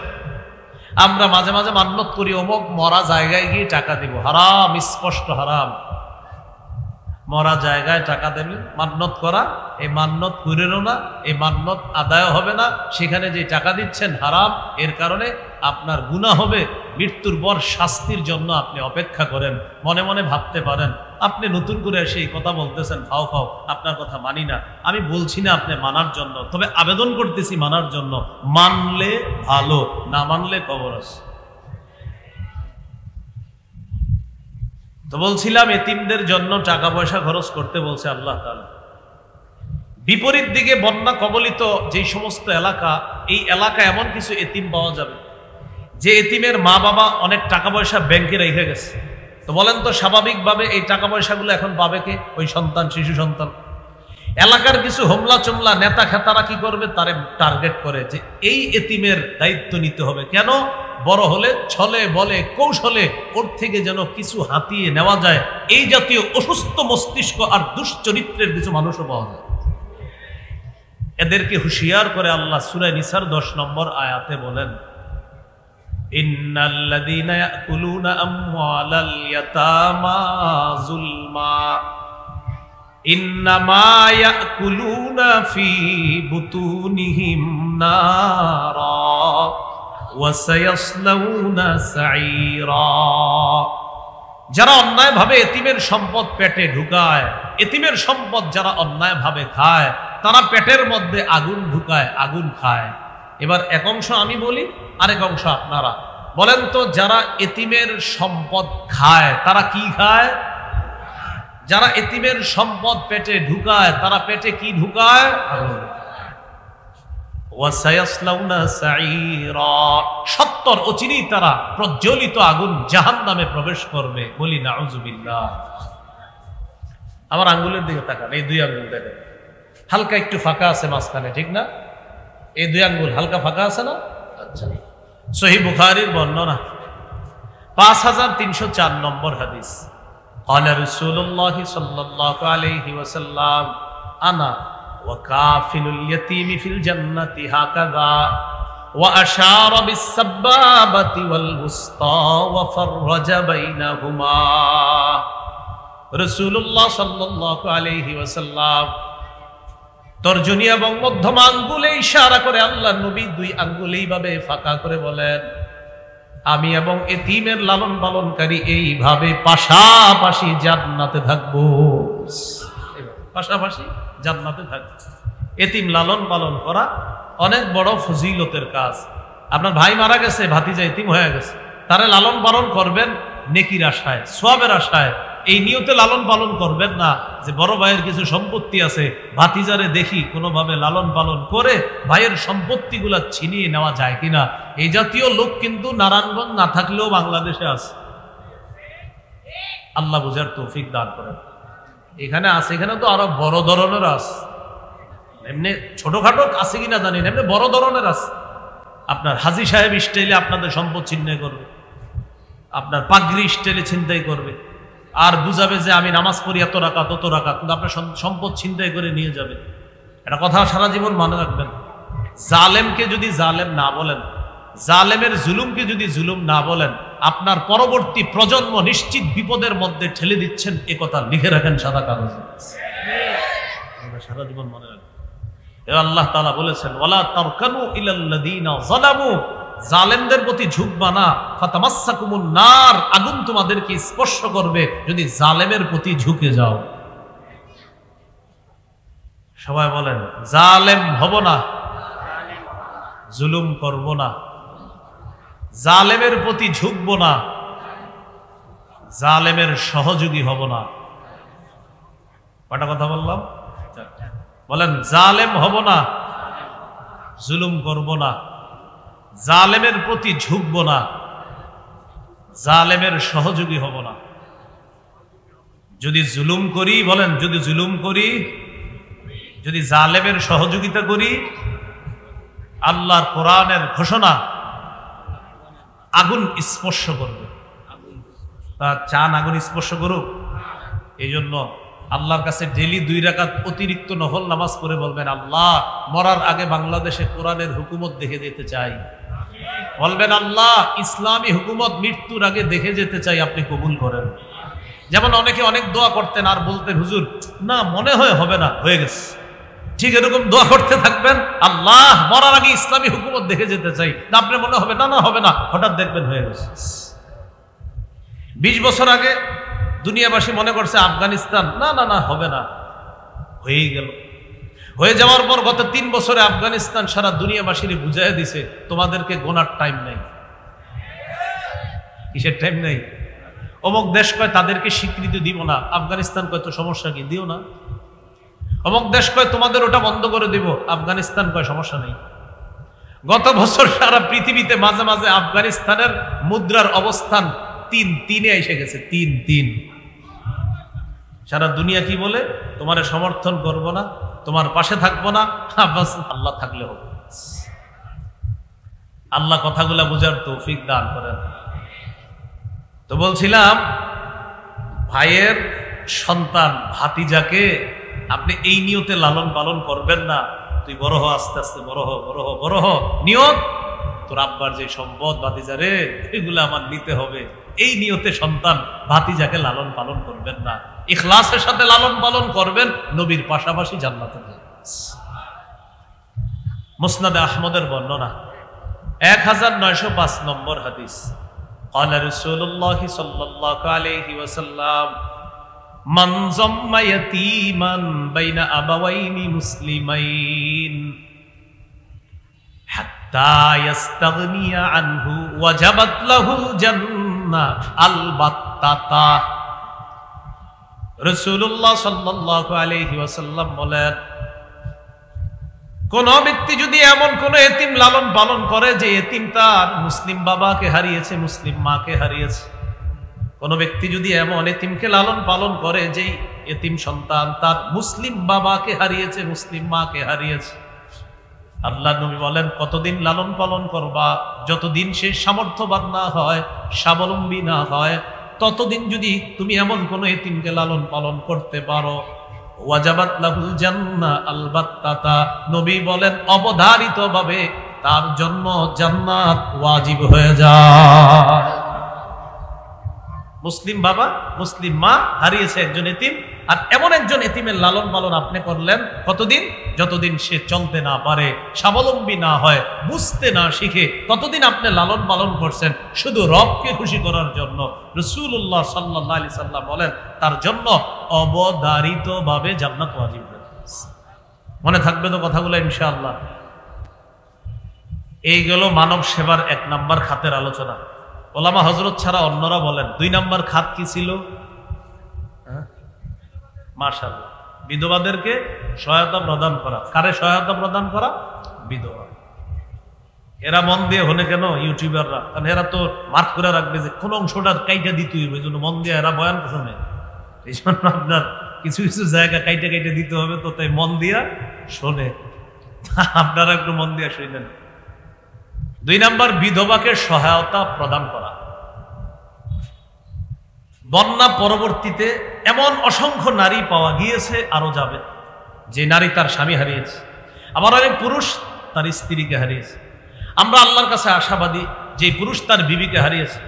S1: আমরা মাঝে মাঝে মান্যত করি অমুক মরা জায়গায় গিয়ে টাকা দিব। হারাম, স্পষ্ট হারাম। মরা জায়গায় টাকা দেবেন, মান্যত করা, এই মান্যত করেনও না, এই মান্যত আদায় হবে না। সেখানে যে টাকা দিচ্ছেন হারাম, এর কারণে আপনার গুনাহ হবে। মৃত্যুর পর শাস্তির জন্য আপনি অপেক্ষা করেন। মনে মনে ভাবতে পারেন আপনি নতুন করে এসে এই কথা বলতেছেন, ফাও ফাও, আপনার কথা মানি না। আমি বলছি না আপনি মানার জন্য, তবে আবেদন করতেছি মানার জন্য। মানলে ভালো, না মানলে কবর আছে। তো বলছিলাম এতিমদের জন্য টাকা পয়সা খরচ করতে বলছে আল্লাহ তাআলা। বিপরীত দিকে বন্যা কবলিত যে সমস্ত এলাকা, এই এলাকা এমন কিছু এতিম পাওয়া যাবে যে এতিমের মা বাবা অনেক টাকা পয়সা ব্যাংকে রেখে গেছে। তো বলেন তো স্বাভাবিকভাবে এই টাকা পয়সাগুলো এখন পাবে কে? ওই সন্তান, শিশু সন্তান। এলাকার কিছু হোমলা চোমলা নেতা খেতারা কি করবে? তারে টার্গেট করে যে এই এতিমের দায়িত্ব নিতে হবে। কেন? বড় হলে ছলে বলে কৌশলে ওর থেকে যেন কিছু হাতিয়ে নেওয়া যায়। এই জাতীয় অসুস্থ মস্তিষ্ক আর দুশ্চরিত্রের কিছু মানুষও পাওয়া যায়। এদেরকে হুঁশিয়ার করে আল্লাহ সূরা নিসার 10 নম্বর আয়াতে বলেন, ইন্নাল্লাযীনা ইয়াকুলুনা আমওয়ালাল ইয়াতামা যুলমা ইন্নামা ইয়াকুলুনা ফি বুতুনিহিম নারা ওয়া সায়াসলাউনা সাঈরা। যারা অন্যায়ভাবে এতিমের সম্পদ পেটে ঢুকায়, এতিমের সম্পদ যারা অন্যায়ভাবে খায়, তারা পেটের মধ্যে আগুন ঢুকায়, আগুন খায়। এবার এক অংশ আমি বলি, আরেক অংশ আপনারা বলেন তো। যারা এতিমের সম্পদ খায় তারা কি খায়? যারা এতিমের সম্পদ পেটে ঢুকায় তারা পেটে কি ঢুকায়? আগুন। ওয়াসায়াসলাউনা সাঈরা, সত্তর অচিরেই তারা প্রজ্বলিত আগুন জাহান্নামে প্রবেশ করবে। বলি নাউযুবিল্লাহ। আমার আঙ্গুলের দিকে তাকান, এই 2 আঙ্গুল দেখেন, হালকা একটু ফাঁকা আছে মাঝখানে, ঠিক না? এই 2 আঙ্গুল হালকা ফাঁকা আছে না? আচ্ছা। সহিহ বুখারীর বর্ণনা 5304 নম্বর হাদিস। قال رسول الله صلى الله عليه وسلم انا وكافل اليتيم في الجنة هكذا واشار بالسبابة والوسطى وفرج بينهما। রাসূলুল্লাহ সাল্লাল্লাহু আলাইহি ওয়াসাল্লাম তর্জনী এবং মধ্যমা আঙ্গুলে ইশারা করে আল্লাহর নবী 2 আঙ্গুল এইভাবে ফাঁকা করে বলেন, আমি এবং এতিমের লালন পালনকারী এইভাবে পাশাপাশি জান্নাতে থাকবো। পাশাপাশি জান্নাতে থাকবো। এতিম লালন পালন করা অনেক বড় ফজিলতের কাজ। আপনার ভাই মারা গেছে, ভাতিজা এতিম হয়ে গেছে, তারা লালন পালন করবেন নেকির আশায়, সওয়াবের আশায়। এই নিয়তে লালন পালন করবেন না যে বড় ভাইয়ের কিছু সম্পত্তি আছে, ভাতিজারে দেখি কোনোভাবে লালন পালন করে ভাইয়ের সম্পত্তিগুলা ছিনিয়ে নেওয়া যায় কিনা। এই জাতীয় লোক কিন্তু নারায়ণগঞ্জ না থাকলেও বাংলাদেশে আছে। আল্লাহ বুঝার তৌফিক দান করেন। এখানে আছে, এখানে তো আরো বড় ধরনের আছে। এমনি ছোটখাটো আছে কিনা জানি না, এমনি বড় ধরনের আছে। আপনার হাজী সাহেব স্টাইলে আপনাদের সম্পদ ছিনতাই করবে, আপনার পাগড়ি স্টাইলে ছিনতাই করবে, আর বুঝাবে যে আমি নামাজ পড়ি এত রাকাত তত রাকাত, কিন্তু আপনার সম্পদ ছিনতাই করে নিয়ে যাবে। এটা কথা সারা জীবন মনে রাখবেন। জালেমকে যদি জালেম না বলেন, জালেমের জুলুমকে যদি জুলুম না বলেন, আপনার পরবর্তী প্রজন্ম নিশ্চিত বিপদের মধ্যে ঠেলে দিচ্ছেন। এ কথা লিখে রাখেন সাদা কাগজে, সারা জীবন মনে রাখবেন। আল্লাহ তাআলা বলেছেন, ওয়ালা তারকানু ইলাল্লাযীনা যালামু, জালেমদের প্রতি ঝুঁকবা না, ফাতামাসসাকুমুন নার, আগুন তোমাদেরকে স্পর্শ করবে যদি জালেমের প্রতি ঝুঁকে যাও। সবাই বলেন, জালেম হব না, জুলুম করব না, জালেমের প্রতি ঝুঁকব না, জালেমের সহযোগী হব না। কয়টা কথা বললাম? বলেন, জালেম হব না, জুলুম করব না, জালেমের প্রতি ঝুঁকব না, জালেমের সহযোগী হব না। যদি জুলুম করি, বলেন যদি জুলুম করি, যদি জালেমের সহযোগিতা করি, আল্লাহর কোরআনের ঘোষণা আগুন স্পর্শ করবে। তা চান আগুন স্পর্শ করুক? এই জন্য আল্লাহর কাছে ডেলি 2 রাকাত অতিরিক্ত নফল নামাজ পড়ে বলবেন, আল্লাহ মরার আগে বাংলাদেশে কোরআনের হুকুমত দেখে যেতে চাই। বলবেন, আল্লাহ ইসলামী হুকুমত মৃত্যুর আগে দেখে যেতে চাই, আপনি কবুল করেন। যেমন অনেকে অনেক দোয়া করতেন আর বলতেন, হুজুর না মনে হয় হবে না, হয়ে গেছে। ঠিক এরকম দোয়া করতে থাকবেন, আল্লাহ মরার আগে ইসলামী হুকুমত দেখে যেতে চাই, না আপনার মনে হবে না, না হবে না, হঠাৎ দেখবেন হয়ে গেছে। 20 বছর আগে দুনিয়াবাসী মনে করছে আফগানিস্তান, না না না হবে না, হয়েই গেল। হয়ে যাওয়ার পর গত 3 বছরে আফগানিস্তান সারা দুনিয়াবাসীর বুঝাই দিছে, তোমাদেরকে গোনার টাইম নাই। কিসের টাইম নাই? অমুক দেশ কয় তাদেরকে স্বীকৃতি দিব না, আফগানিস্তান কয় তো সমস্যা কি, দিও না। অমুক দেশ কয় তোমাদের ওটা বন্ধ করে দিব, আফগানিস্তান কয় সমস্যা নেই। গত বছর সারা পৃথিবীতে মাঝে মাঝে আফগানিস্তানের মুদ্রার অবস্থান 3-3-এ এসে গেছে, 3-3। সারা দুনিয়া কি বলে? তোমারে সমর্থন করব না, তোমার পাশে থাকবো না, আল্লাহ থাকলে হবে। আল্লাহ কথাগুলা বুঝার তৌফিক দান করেন। তো বলছিলাম, ভাইয়ের সন্তান ভাতিজাকে আপনি এই নিয়তে লালন পালন করবেন না, তুই বড় হ, আস্তে আস্তে বড় হ, বড় হ, বড় হ, নিয়ত তোর আব্বার যে সম্পদ ভাতিজারে এগুলো আমার নিতে হবে, এই নিয়তে সন্তান ভাতিজাকে লালন পালন করবেন না। ইখলাসের সাথে লালন পালন করবেন, নবীর পাশাপাশি জান্নাতে যাবেন। মুসনাদে আহমদের বর্ণনা 1905 নম্বর হাদিস, قال رسول الله صلى الله عليه وسلم من ضم يتيما بين أبوين مسلمين حتى يستغني عنه وجبت له الجنة البتة। রাসূলুল্লাহ সাল্লাল্লাহু আলাইহি ওয়াসাল্লাম বলেন, কোন ব্যক্তি যদি এমন কোন এতিম লালন পালন করে যে এতিম তার মুসলিম বাবাকে হারিয়েছে, মুসলিম মাকে হারিয়েছে, কোন ব্যক্তি যদি এমন এতিমকে লালন পালন করে যে এতিম সন্তান তার মুসলিম বাবাকে হারিয়েছে, মুসলিম মাকে হারিয়েছে, আল্লাহ নবী বলেন কতদিন লালন পালন করবা? যতদিন সে সামর্থ্যবান না হয়, স্বাবলম্বী না হয়, ততদিন যদি তুমি এমন কোন এতিমকে লালন পালন করতে পারো, ওয়াজাবাত লাহুল জান্নাহ আলবাত্তাতা, নবী বলেন অবধারিতভাবে তার জন্য জান্নাত ওয়াজিব হয়ে যায়। মুসলিম বাবা মুসলিম মা হারিয়েছে একজন এতিম, আর এমন একজন এতিমের লালন পালন আপনি করলেন কতদিন? যতদিন সে চলতে না পারে, স্বাবলম্বী না হয়, বুঝতে না শিখে, ততদিন আপনি লালন পালন করছেন শুধু রবকে খুশি করার জন্য। রাসূলুল্লাহ সাল্লাল্লাহু আলাইহি সাল্লাম বলেন তার জন্য অবধারিতভাবে জান্নাত ওয়াজিব। মনে থাকবে তো কথাগুলো ইনশাআল্লাহ। এই গেল মানব সেবার 1 নাম্বার খাতের আলোচনা। ওলামা হযরত ছাড়া অন্যরা বলেন 2 নাম্বার খাত কি ছিল? মাশাআল্লাহ, বিধবাদেরকে সহায়তা প্রদান করা। কারে সহায়তা প্রদান করা? বিধবা। এরা মন দিয়ে হলে কেন ইউটিউবাররা, কারণ এরা তো মার্ক করে রাখবে যে কোন অংশটা কাইটা দিতে হইবে, এই জন্য মন দিয়ে এরা বয়ান শোনে। এই জন্য আপনার কিছু কিছু জায়গা কাইটা কাইটা দিতে হবে, তো তাই মন দিয়া শোনে। আপনারা একটু মন দিয়া শুনেন। 2 নাম্বার বিধবাকে সহায়তা প্রদান করা। বন্যা পরবর্তীতে এমন অসংখ্য নারী পাওয়া গিয়েছে, আরো যাবে, যে নারী তার স্বামী হারিয়েছে, আবার অনেক পুরুষ তার স্ত্রীকে হারিয়েছে। আমরা আল্লাহর কাছে আশাবাদী, যে পুরুষ তার বিবিকে হারিয়েছে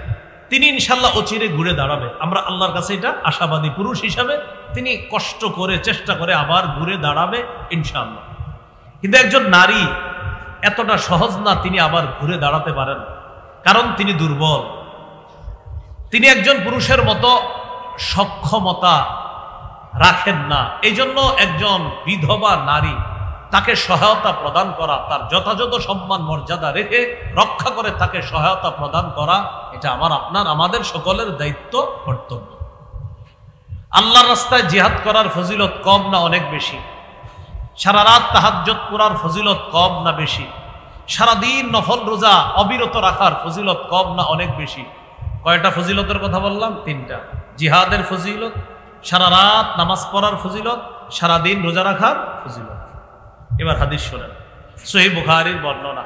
S1: তিনি ইনশাল্লাহ অচিরে ঘুরে দাঁড়াবে। আমরা আল্লাহর কাছে এটা আশাবাদী, পুরুষ হিসাবে তিনি কষ্ট করে চেষ্টা করে আবার ঘুরে দাঁড়াবে ইনশাআল্লাহ। কিন্তু একজন নারী এতটা সহজ না তিনি আবার ঘুরে দাঁড়াতে পারেন, কারণ তিনি দুর্বল। তিনি একজন পুরুষের মতো সক্ষমতা রাখেন না। এই জন্য একজন বিধবা নারী, তাকে সহায়তা প্রদান করা, তার যথাযথ সম্মান মর্যাদা রেখে রক্ষা করে তাকে সহায়তা প্রদান করা, এটা আমার আপনার আমাদের সকলের দায়িত্ব, কর্তব্য। আল্লাহর রাস্তায় জিহাদ করার ফজিলত কম না অনেক বেশি? সারা রাত তাহাজ্জুদ করার ফজিলত কম না বেশি? সারাদিন নফল রোজা অবিরত রাখার ফজিলত কম না অনেক বেশি? কয়টা ফজিলতের কথা বললাম? তিনটা। জিহাদের ফজিলত, সারা রাত নামাজ পড়ার ফজিলত, সারাদিন রোজা রাখার ফজিলত। এবার হাদিস শোনেন, সহিহ বুখারীর বর্ণনা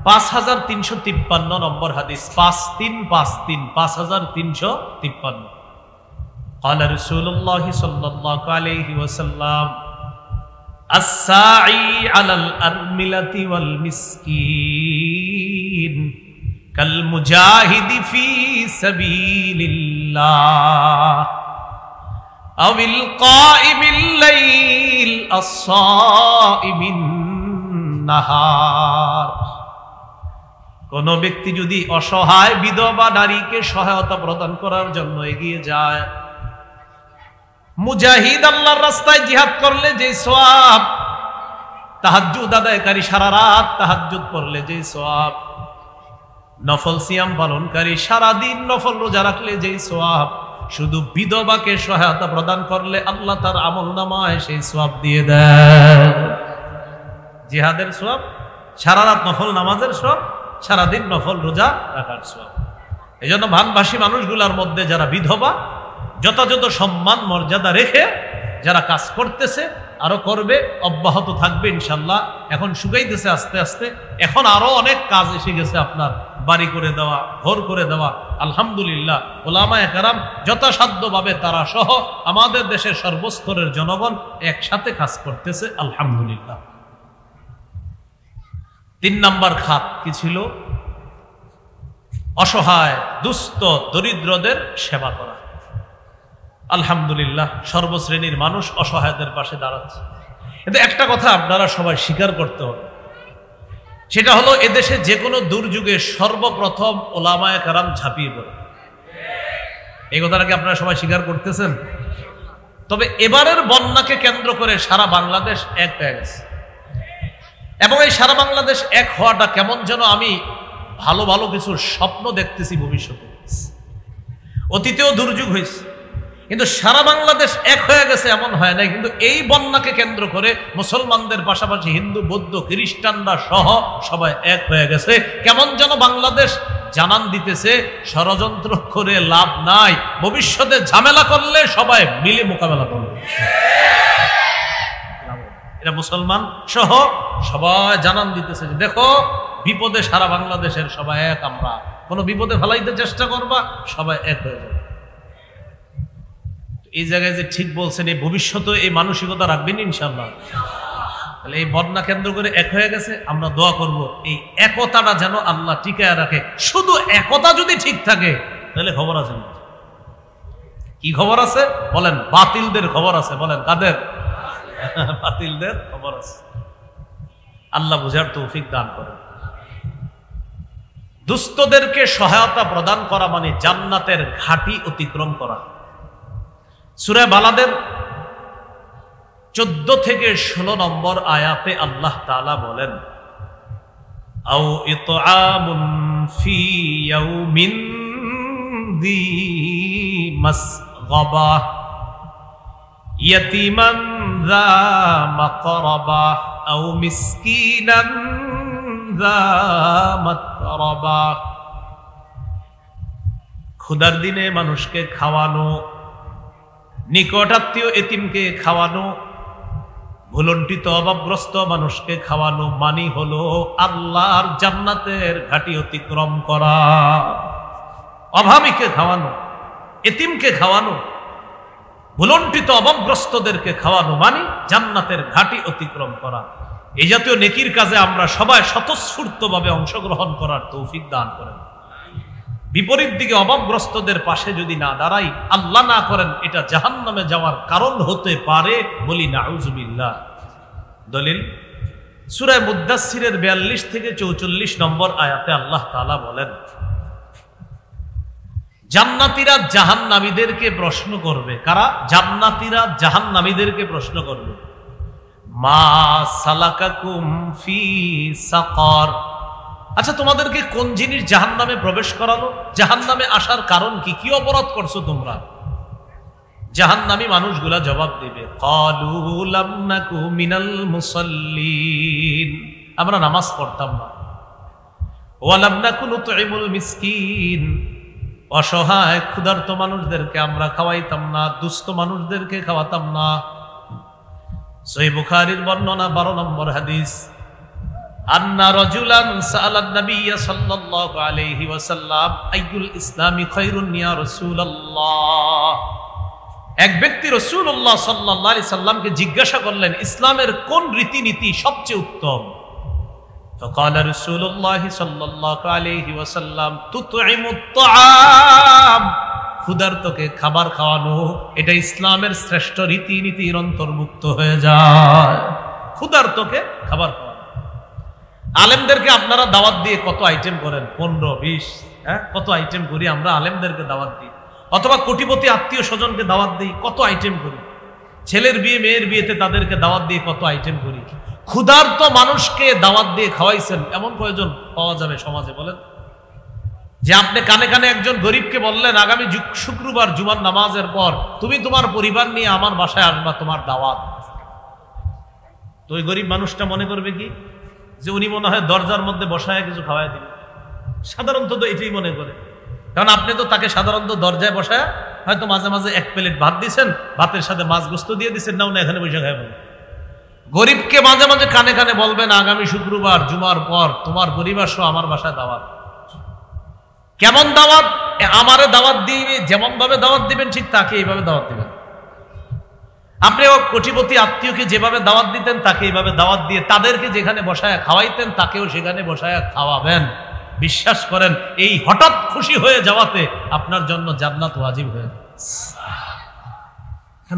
S1: 5353 নম্বর হাদিস, 5353, 5353। قال رسول الله صلى الله عليه وسلم الساعي على الأرملة والمسكين كالمجاهد في سبيل الله أو القائم الليل الصائم النهار। কোন ব্যক্তি যদি অসহায় বিধবা নারীকে সহায়তা প্রদান করার জন্য এগিয়ে যায়, মুজাহিদ আল্লাহর রাস্তায় জিহাদ করলে যে সওয়াব, তাহাজ্জুদ আদায়কারী সারা রাত তাহাজ্জুদ পড়লে যে সওয়াব, নফল সিয়াম পালনকারী সারাদিন নফল রোজা রাখলে যে সওয়াব, শুধু বিধবাকে সহায়তা প্রদান করলে আল্লাহ তার আমলনামায় সেই সওয়াব দিয়ে দেয়। জিহাদের সওয়াব, সারা রাত নফল নামাজের সওয়াব, সারাদিন নফল রোজা রাখার সওয়াব। এজন্য ভানবাসী মানুষগুলোর মধ্যে যারা বিধবা, যথাযথ সম্মান মর্যাদা রেখে যারা কাজ করতেছে, আরো করবে, অব্যাহত থাকবে ইনশাল্লাহ। এখন শুকাইতেছে আস্তে আস্তে, এখন আরো অনেক কাজ এসে গেছে আপনার, বাড়ি করে দেওয়া, ঘর করে দেওয়া। আলহামদুলিল্লাহ, উলামায়ে কেরাম যথাসাধ্যভাবে তারা সহ আমাদের দেশের সর্বস্তরের জনগণ একসাথে কাজ করতেছে, আলহামদুলিল্লাহ। 3 নম্বর খাত কি ছিল? অসহায় দুস্থ দরিদ্রদের সেবা করা। আলহামদুলিল্লাহ, সর্বশ্রেণীর মানুষ অসহায়দের পাশে দাঁড়াচ্ছে। কিন্তু একটা কথা আপনারা সবাই স্বীকার করতে হবে, সেটা হলো এদেশে যে কোনো দুর্যোগে সর্বপ্রথম উলামায়ে কেরাম ঝাঁপিয়ে পড়ে। এই কথাটা কি আপনারা সবাই স্বীকার করতেছেন? তবে এবারের বন্যাকে কেন্দ্র করে সারা বাংলাদেশ এক হয়ে গেছে, এবং এই সারা বাংলাদেশ এক হওয়াটা কেমন যেন আমি ভালো ভালো কিছু স্বপ্ন দেখতেছি ভবিষ্যতে। অতীতেও দুর্যোগ হয়েছে, কিন্তু সারা বাংলাদেশ এক হয়ে গেছে এমন হয় নাই। কিন্তু এই বন্যাকে কেন্দ্র করে মুসলমানদের পাশাপাশি হিন্দু, বৌদ্ধ, খ্রিস্টানরা সহ সবাই এক হয়ে গেছে। কেমন যেন বাংলাদেশ জানান দিতেছে, ষড়যন্ত্র করে লাভ নাই, ভবিষ্যতে ঝামেলা করলে সবাই মিলে মোকাবেলা করবে। এটা মুসলমান সহ সবাই জানান দিতেছে যে দেখো, বিপদে সারা বাংলাদেশের সবাই এক। আমরা কোনো বিপদে ফেলাইতে চেষ্টা করবা, সবাই এক হয়ে যাবে। এই জায়গায় যে ঠিক বলছেন, এই ভবিষ্যতে এই মানসিকতা রাখবেন ইনশাআল্লাহ। তাহলে এই বন্যা কেন্দ্র করে এক হয়ে গেছে, আমরা দোয়া করব এই একতাটা যেন আল্লাহ টিকায় রাখে। শুধু একতা যদি ঠিক থাকে তাহলে খবর আছে। কি খবর আছে বলেন? বাতিলদের খবর আছে। বলেন কাদের? বাতিলদের খবর আছে। আল্লাহ বুঝার তৌফিক দান করেন। দুস্থদেরকে সহায়তা প্রদান করা মানে জান্নাতের ঘাটি অতিক্রম করা। সূরা বালাদের 14 থেকে 16 নম্বর আয়াতে আল্লাহ তাআলা বলেন, আও ইতআমুন ফি ইয়াউমিন যী মাসগাবা ইয়াতীমান যা মাকরাবা আও মিসকিনান যা মাতরাবা। ক্ষুধার দিনে মানুষকে খাওয়ানো, নিকটাত্মীয় এতিমকে খাওয়ানো, ভুলন্টিত অভাবগ্রস্ত মানুষকে খাওয়ানো মানি হলো আল্লাহর জান্নাতের ঘাটি অতিক্রম করা। অভাবীকে খাওয়ানো, এতিমকে খাওয়ানো, ভুলণ্ঠিত অভাবগ্রস্তদেরকে খাওয়ানো মানে জান্নাতের ঘাটি অতিক্রম করা। এই জাতীয় নেকির কাজে আমরা সবাই স্বতঃস্ফূর্তভাবে অংশগ্রহণ করার তৌফিক দান করেন। বিপরীত দিকে অভাবগ্রস্তদের পাশে যদি না দাঁড়াই, আল্লাহ না করেন এটা জাহান্নামে যাওয়ার কারণ হতে পারে, বলি নাউজুবিল্লাহ। দলিল সূরা মুদ্দাসসিরের 42 থেকে 44 নম্বর আয়াতে আল্লাহ তাআলা বলেন, জান্নাতীরা জাহান্নামীদেরকে প্রশ্ন করবে। কারা? জান্নাতীরা জাহান্নামীদেরকে প্রশ্ন করবে, মা সালাকাকুম ফি সাকার। আচ্ছা, তোমাদেরকে কোন জিনিস জাহান্নামে প্রবেশ করালো? জাহান্নামে আসার কারণ কি? কি অপরাধ করছো তোমরা? জাহান্নামী মানুষগুলা জবাব দিবে, ক্বালু লাম নাকু মিনাল মুসাল্লিন, আমরা নামাজ পড়তাম না। ওয়া লাম নাকু নুতইমুল মিসকিন, অসহায় ক্ষুধার্ত মানুষদেরকে আমরা খাওয়াইতাম না, দুস্থ মানুষদেরকে খাওয়াতাম না। সহিহ বুখারীর বর্ণনা 12 নম্বর হাদিস, আন্না রাজুলান সাআলান নাবিয়্য সাল্লাল্লাহু আলাইহি ওয়াসাল্লাম আইয়ুল ইসলামি খায়রুন ইয়া রাসূলুল্লাহ। এক ব্যক্তি রাসূলুল্লাহ সাল্লাল্লাহু আলাইহি সাল্লামকে জিজ্ঞাসা করলেন, ইসলামের কোন রীতিনীতি সবচেয়ে উত্তম? فقال رسول الله صلى الله عليه وسلم تطعم الطعام, ক্ষুধার্তকে খাবার খাওয়ানো, এটা ইসলামের শ্রেষ্ঠ রীতিনীতির অন্তর্ভুক্ত হয়ে যায়। ক্ষুধার্তকে খাবার খাওয়ানো। আলেমদেরকে আপনারা দাওয়াত দিয়ে কত আইটেম করেন? 15-20, কত আইটেম করি আমরা আলেমদেরকে দাওয়াত দিই। অথবা কোটিপতি আত্মীয় স্বজনকে দাওয়াত দিই, কত আইটেম করি। ছেলের বিয়ে মেয়ের বিয়েতে তাদেরকে দাওয়াত দিয়ে কত আইটেম করি। ক্ষুধার্ত মানুষকে দাওয়াত দিয়ে খাওয়াইছেন, এমন প্রয়োজন পাওয়া যাবে সমাজে? বলেন। যে আপনি কানে কানে একজন গরিবকে বললেন, আগামী শুক্রবার জুমার নামাজের পর তুমি তোমার পরিবার নিয়ে আমার বাসায় আসবা, তোমার দাওয়াত। তো ওই গরিব মানুষটা মনে করবে কি, যে উনি মনে হয় দরজার মধ্যে বসায় কিছু খাওয়াই দিবে। সাধারণত তো এটাই মনে করে, কারণ আপনি তো তাকে সাধারণত দরজায় বসায় হয়তো মাঝে মাঝে 1 প্লেট ভাত দিচ্ছেন, ভাতের সাথে মাছ গোস্ত দিয়ে দিচ্ছেন, নাও না এখানে বসে খাবেন। গরিবকে মাঝে মাঝে কানে কানে বলবেন, আগামী শুক্রবার জুমার পর তোমার পরিবার সহ আমার বাসায় দাওয়াত। কেমন দাওয়াত? আমারে দাওয়াত দিবে, যেমন ভাবে দাওয়াত দিবেন ঠিক তাকে এইভাবে দাওয়াত দিবেন। আপনি ও কোটিপতি আত্মীয়কে যেভাবে দাওয়াত দিতেন তাকে এইভাবে দাওয়াত দিয়ে তাদেরকে যেখানে বসায় খাওয়াইতেন তাকেও সেখানে বসায় খাওয়াবেন। বিশ্বাস করেন, এই হঠাৎ খুশি হয়ে যাওয়াতে আপনার জন্য জান্নাত ওয়াজিব হয়ে যাবে।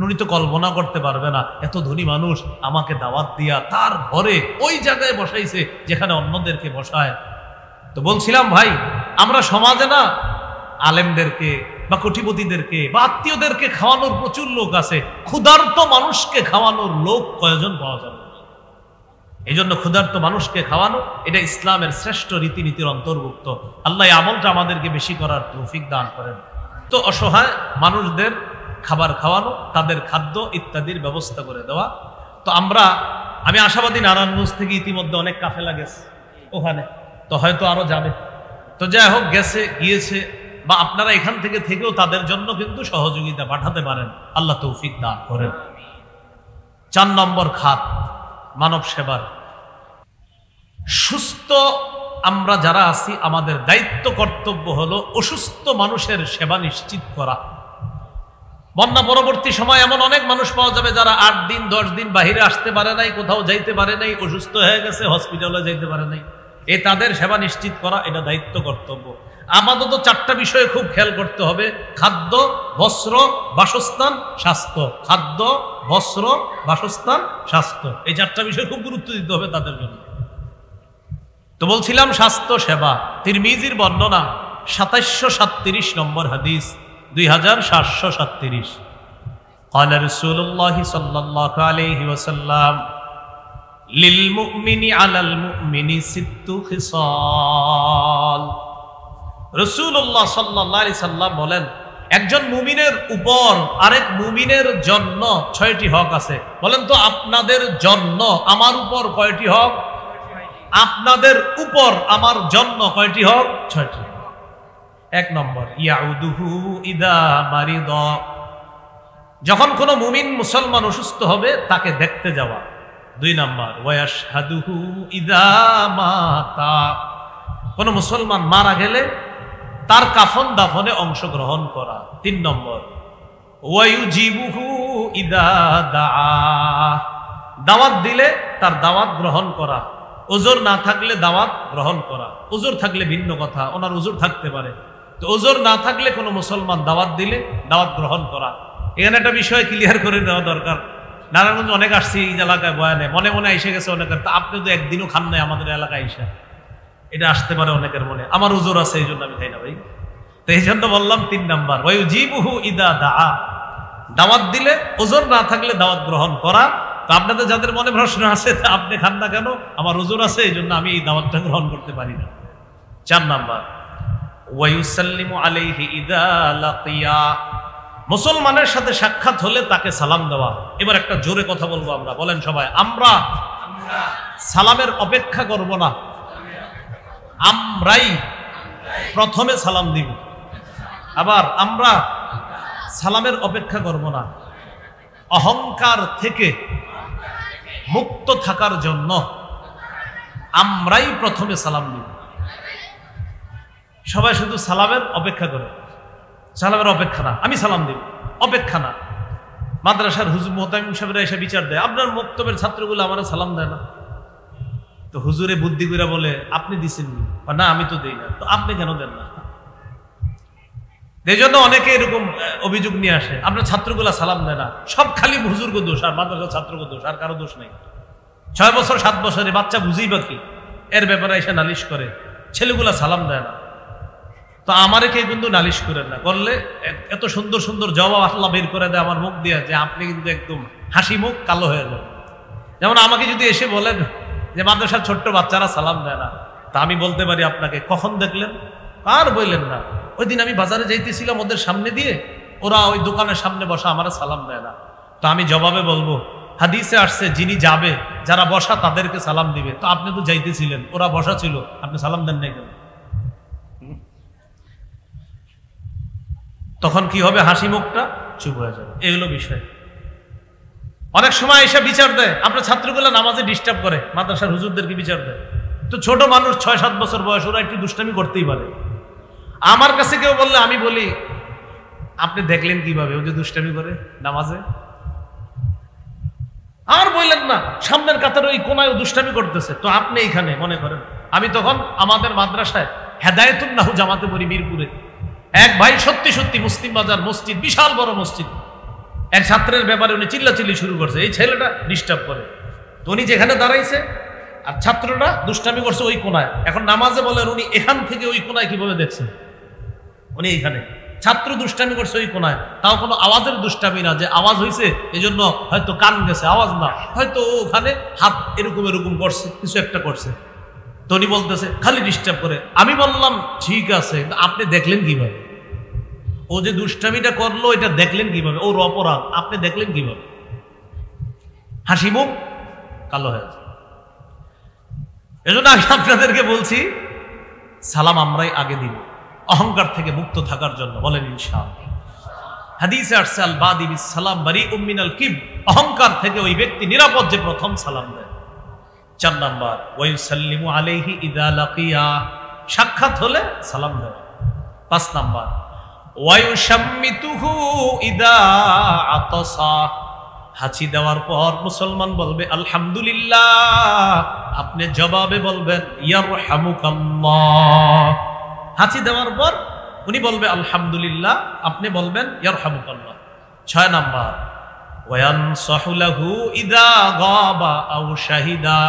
S1: উনি তো কল্পনা করতে পারবে না, এত ধনী মানুষ আমাকে দাওয়াত দিয়া তার ঘরে ওই জায়গায় বসাইছে যেখানে অন্যদেরকে বসায়। তো বলছিলাম ভাই, আমরা সমাজে না আলেমদেরকে বা কোটিপতিদেরকে বা আত্মীয়দেরকে খাওয়ানোর প্রচুর লোক আছে, ক্ষুধার্ত মানুষকে খাওয়ানোর লোক কয়জন পাওয়া যাবে? এই জন্য ক্ষুধার্ত মানুষকে খাওয়ানো এটা ইসলামের শ্রেষ্ঠ রীতিনীতির অন্তর্ভুক্ত। আল্লাহ এই আমলটা আমাদেরকে বেশি করার তৌফিক দান করেন। তো অসহায় মানুষদের খাবার খাওয়ানো, তাদের খাদ্য ইত্যাদির ব্যবস্থা করে দেওয়া। তো আমি আশাবাদী নারায়ণগঞ্জ থেকে ইতিমধ্যে অনেক কাফেলা গেছে ওখানে, তো হয়তো আরো যাবে। তো যাই হোক, গিয়েছে বা আপনারা এখান থেকেও তাদের জন্য কিন্তু সহযোগিতা পাঠাতে পারেন। আল্লাহ তৌফিক দান করেন। 4 নম্বর খাত মানব সেবার। সুস্থ আমরা যারা আছি, আমাদের দায়িত্ব কর্তব্য হলো অসুস্থ মানুষের সেবা নিশ্চিত করা। বন্যা পরবর্তী সময় এমন অনেক মানুষ পাওয়া যাবে যারা 8 দিন 10 দিন বাহিরে আসতে পারে নাই, কোথাও যাইতে পারে নাই, অসুস্থ হয়ে গেছে, হসপিটালে যাইতে পারে নাই। তাদের সেবা নিশ্চিত করা এটা দায়িত্ব কর্তব্য। আপাতত 4টা বিষয়ে খুব খেয়াল করতে হবে: খাদ্য, বস্ত্র, বাসস্থান, স্বাস্থ্য। খাদ্য, বস্ত্র, বাসস্থান, স্বাস্থ্য, এই 4টা বিষয় খুব গুরুত্ব দিতে হবে তাদের জন্য। তো বলছিলাম স্বাস্থ্য সেবা। তিরমিজির বর্ণনা 2737 নম্বর হাদিস, 2737। قال رسول الله صلى الله عليه وسلم للمؤمن على المؤمن 6 خصال। রাসূলুল্লাহ সাল্লাল্লাহু আলাইহি সাল্লাম বলেন, একজন মুমিনের উপর আরেক মুমিনের জন্য 6টি হক আছে। বলেন তো, আপনাদের জন্য আমার উপর কয়টি হক? আপনাদের উপর আমার জন্য কয়টি হক? 6টি। 1 নম্বর, ইয়াউদুহু ইদা মারিদা, যখন কোনো মুমিন মুসলমান অসুস্থ হবে তাকে দেখতে যাওয়া। 2 নম্বর, ওয়াশহাদুহু ইদা মাতা, কোনো মুসলমান মারা গেলে তার কাফন দাফনে অংশগ্রহণ করা। 3 নম্বর ওয়ায়ুজিবুহু ইদা দাআ, দাওয়াত দিলে তার দাওয়াত গ্রহণ করা। ওজর না থাকলে দাওয়াত গ্রহণ করা, ওজর থাকলে ভিন্ন কথা, ওনার ওজর থাকতে পারে, তো ওজর না থাকলে কোনো মুসলমান দাওয়াত দিলে দাওয়াত গ্রহণ করা। এখানে একটা বিষয় ক্লিয়ার করে দেওয়া দরকার। নারায়ণগঞ্জ অনেক আসছি এই এলাকায় বয়ানে, মনে মনে এসে গেছে অনেকের, তো আপনি তো একদিনও খান নাই আমাদের এলাকায় এসে, এটা আসতে পারে অনেকের মনে, আমার ওজর আছে এই জন্য আমি খাই না ভাই। তো এই জন্য বললাম 3 নাম্বার ওয়ায়ুজিবুহু ইদা দাআ, দাওয়াত দিলে ওজর না থাকলে দাওয়াত গ্রহণ করা। তো আপনাদের যাদের মনে প্রশ্ন আছে আপনি খান না কেন, আমার ওজর আছে এই জন্য আমি এই দাওয়াতটা গ্রহণ করতে পারি না। 4 নাম্বার ওয়ায়ুসাল্লিমু আলাইহি ইদা লাকিয়া, মুসলমানের সাথে সাক্ষাৎ হলে তাকে সালাম দেওয়া। এবার একটা জোরে কথা বলবো আমরা, বলেন সবাই, আমরা সালামের অপেক্ষা করব না, আমরাই প্রথমে সালাম দিব। আবার আমরা সালামের অপেক্ষা করব না, অহংকার থেকে মুক্ত থাকার জন্য আমরাই প্রথমে সালাম দিব। সবাই শুধু সালামের অপেক্ষা করে, সালামের অপেক্ষা না, আমি সালাম দিব, অপেক্ষা না। মাদ্রাসার হুজুর মোহতামিম সাহেবরা এসে বিচার দেয়, আপনার বক্তব্যের ছাত্রগুলো আমার সালাম দেয় না। তো হুজুরে বুদ্ধি করে বলে আপনি দিচ্ছেন না, আমি তো দেই না, তো আপনি কেন দেন না? এই জন্য অনেকে এরকম অভিযোগ নিয়ে আসে, আপনার ছাত্রগুলা সালাম দেয় না। সব খালি হুজুরকে দোষ আর মাদ্রাসার ছাত্রকে দোষ, আর কারো দোষ নেই। 6 বছর 7 বছরে বাচ্চা বুঝেই বাকি, এর ব্যাপারে এসে নালিশ করে, ছেলেগুলা সালাম দেয় না। তো আমারে কে কিন্তু নালিশ করেন না, করলে এত সুন্দর সুন্দর জবাব আল্লাহ বের করে দেয় আমার মুখ দিয়ে, যে আপনি কিন্তু একদম হাসি মুখ কালো হয়ে যাবেন। যেমন আমাকে যদি এসে বলেন যে মাদ্রাসার ছোট্ট বাচ্চারা সালাম দেয় না, তা আমি বলতে পারি আপনাকে, কখন দেখলেন? আর বললেন না, ওই দিন আমি বাজারে যাইতেছিলাম ওদের সামনে দিয়ে, ওরা ওই দোকানের সামনে বসা, আমার সালাম দেয় না। তো আমি জবাবে বলবো, হাদিসে আসছে যিনি যাবে, যারা বসা তাদেরকে সালাম দিবে। তো আপনি তো যাইতেছিলেন, ওরা বসা ছিল, আপনি সালাম দেন নাই কেন? তখন কি হবে? হাসি মুখটা চুপ হয়ে যাবে। এগুলো বিষয়। অনেক সময় এসে বিচার দেয়, আপনার ছাত্রগুলো নামাজে ডিস্টার্ব করে, মাদ্রাসার হুজুরদেরকে বিচার দেয়। তো ছোট মানুষ 6-7 বছর বয়স, ওরা একটু দুষ্টামি করতেই পারে। আমার কাছে কেউ বললে আমি বলি, আপনি দেখলেন কিভাবে ও যে দুষ্টামি করে নামাজে? আর বললেন না, সামনের কাতার ওই কোনায় দুষ্টামি করতেছে, তো আপনি এইখানে মনে করেন। আমি তখন আমাদের মাদ্রাসায় হেদায়েতুন নাহু জামাতে পড়ি মিরপুরে। এক ভাই সত্যি সত্যি মুসলিম বাজার মসজিদ, বিশাল বড় মসজিদ, এক ছাত্রের ব্যাপারে উনি চিল্লাচিল্লি শুরু করছে, এই ছেলেটা ডিস্টার্ব করে। তো উনি যেখানে দাঁড়াইছে আর ছাত্রটা দুষ্টামি করছে ওই কোনায়। এখন নামাজে বলেন উনি এখান থেকে ওই কোনায় কিভাবে দেখছেন? উনি এইখানে, ছাত্র দুষ্টামি করছে ওই কোনায়, তাও কোনো আওয়াজের দুষ্টামি না যে আওয়াজ হয়েছে এই জন্য হয়তো কান গেছে, আওয়াজ না, হয়তো ওখানে হাত এরকম এরকম করছে, কিছু একটা করছে। তো উনি বলতেছে খালি ডিস্টার্ব করে। আমি বললাম ঠিক আছে, আপনি দেখলেন কিভাবে? ও যে দুষ্টামিটা করলো এটা দেখলেন কিভাবে? ওর অপরাধ আপনি দেখলেন কিভাবে? হাসি মুখ কালো হয়ে যায়। এজন্য আমি আপনাদেরকে বলছি, সালাম আমরাই আগে দিব, অহংকার থেকে মুক্ত থাকার জন্য। বলেন ইনশাআল্লাহ। হাদিসে আসছে আল বাদি বিস সালাম বারিউম মিনাল কিব, অহংকার থেকে ওই ব্যক্তি নিরাপদ যে প্রথম সালাম দেয়। 4 নাম্বার ওয়ায়ুসাল্লিমু আলাইহি ইদা লাকিয়া, সাক্ষাৎ হলে সালাম দেয়। 5 নাম্বার ওয়ায়ুশাম্মিতুহু ইদা আতাসা, হাঁচি দেওয়ার পর মুসলমান বলবে আলহামদুলিল্লাহ, আপনি জবাবে বলবেন ইয়ারহামুকাল্লাহ। হাঁচি দেওয়ার পর উনি বলবে আলহামদুলিল্লাহ, আপনি বলবেন ইয়ারহামুকাল্লাহ। 6 নাম্বার ওয়ানসাহু লাহু ইদা গাবা আও শাহিদা,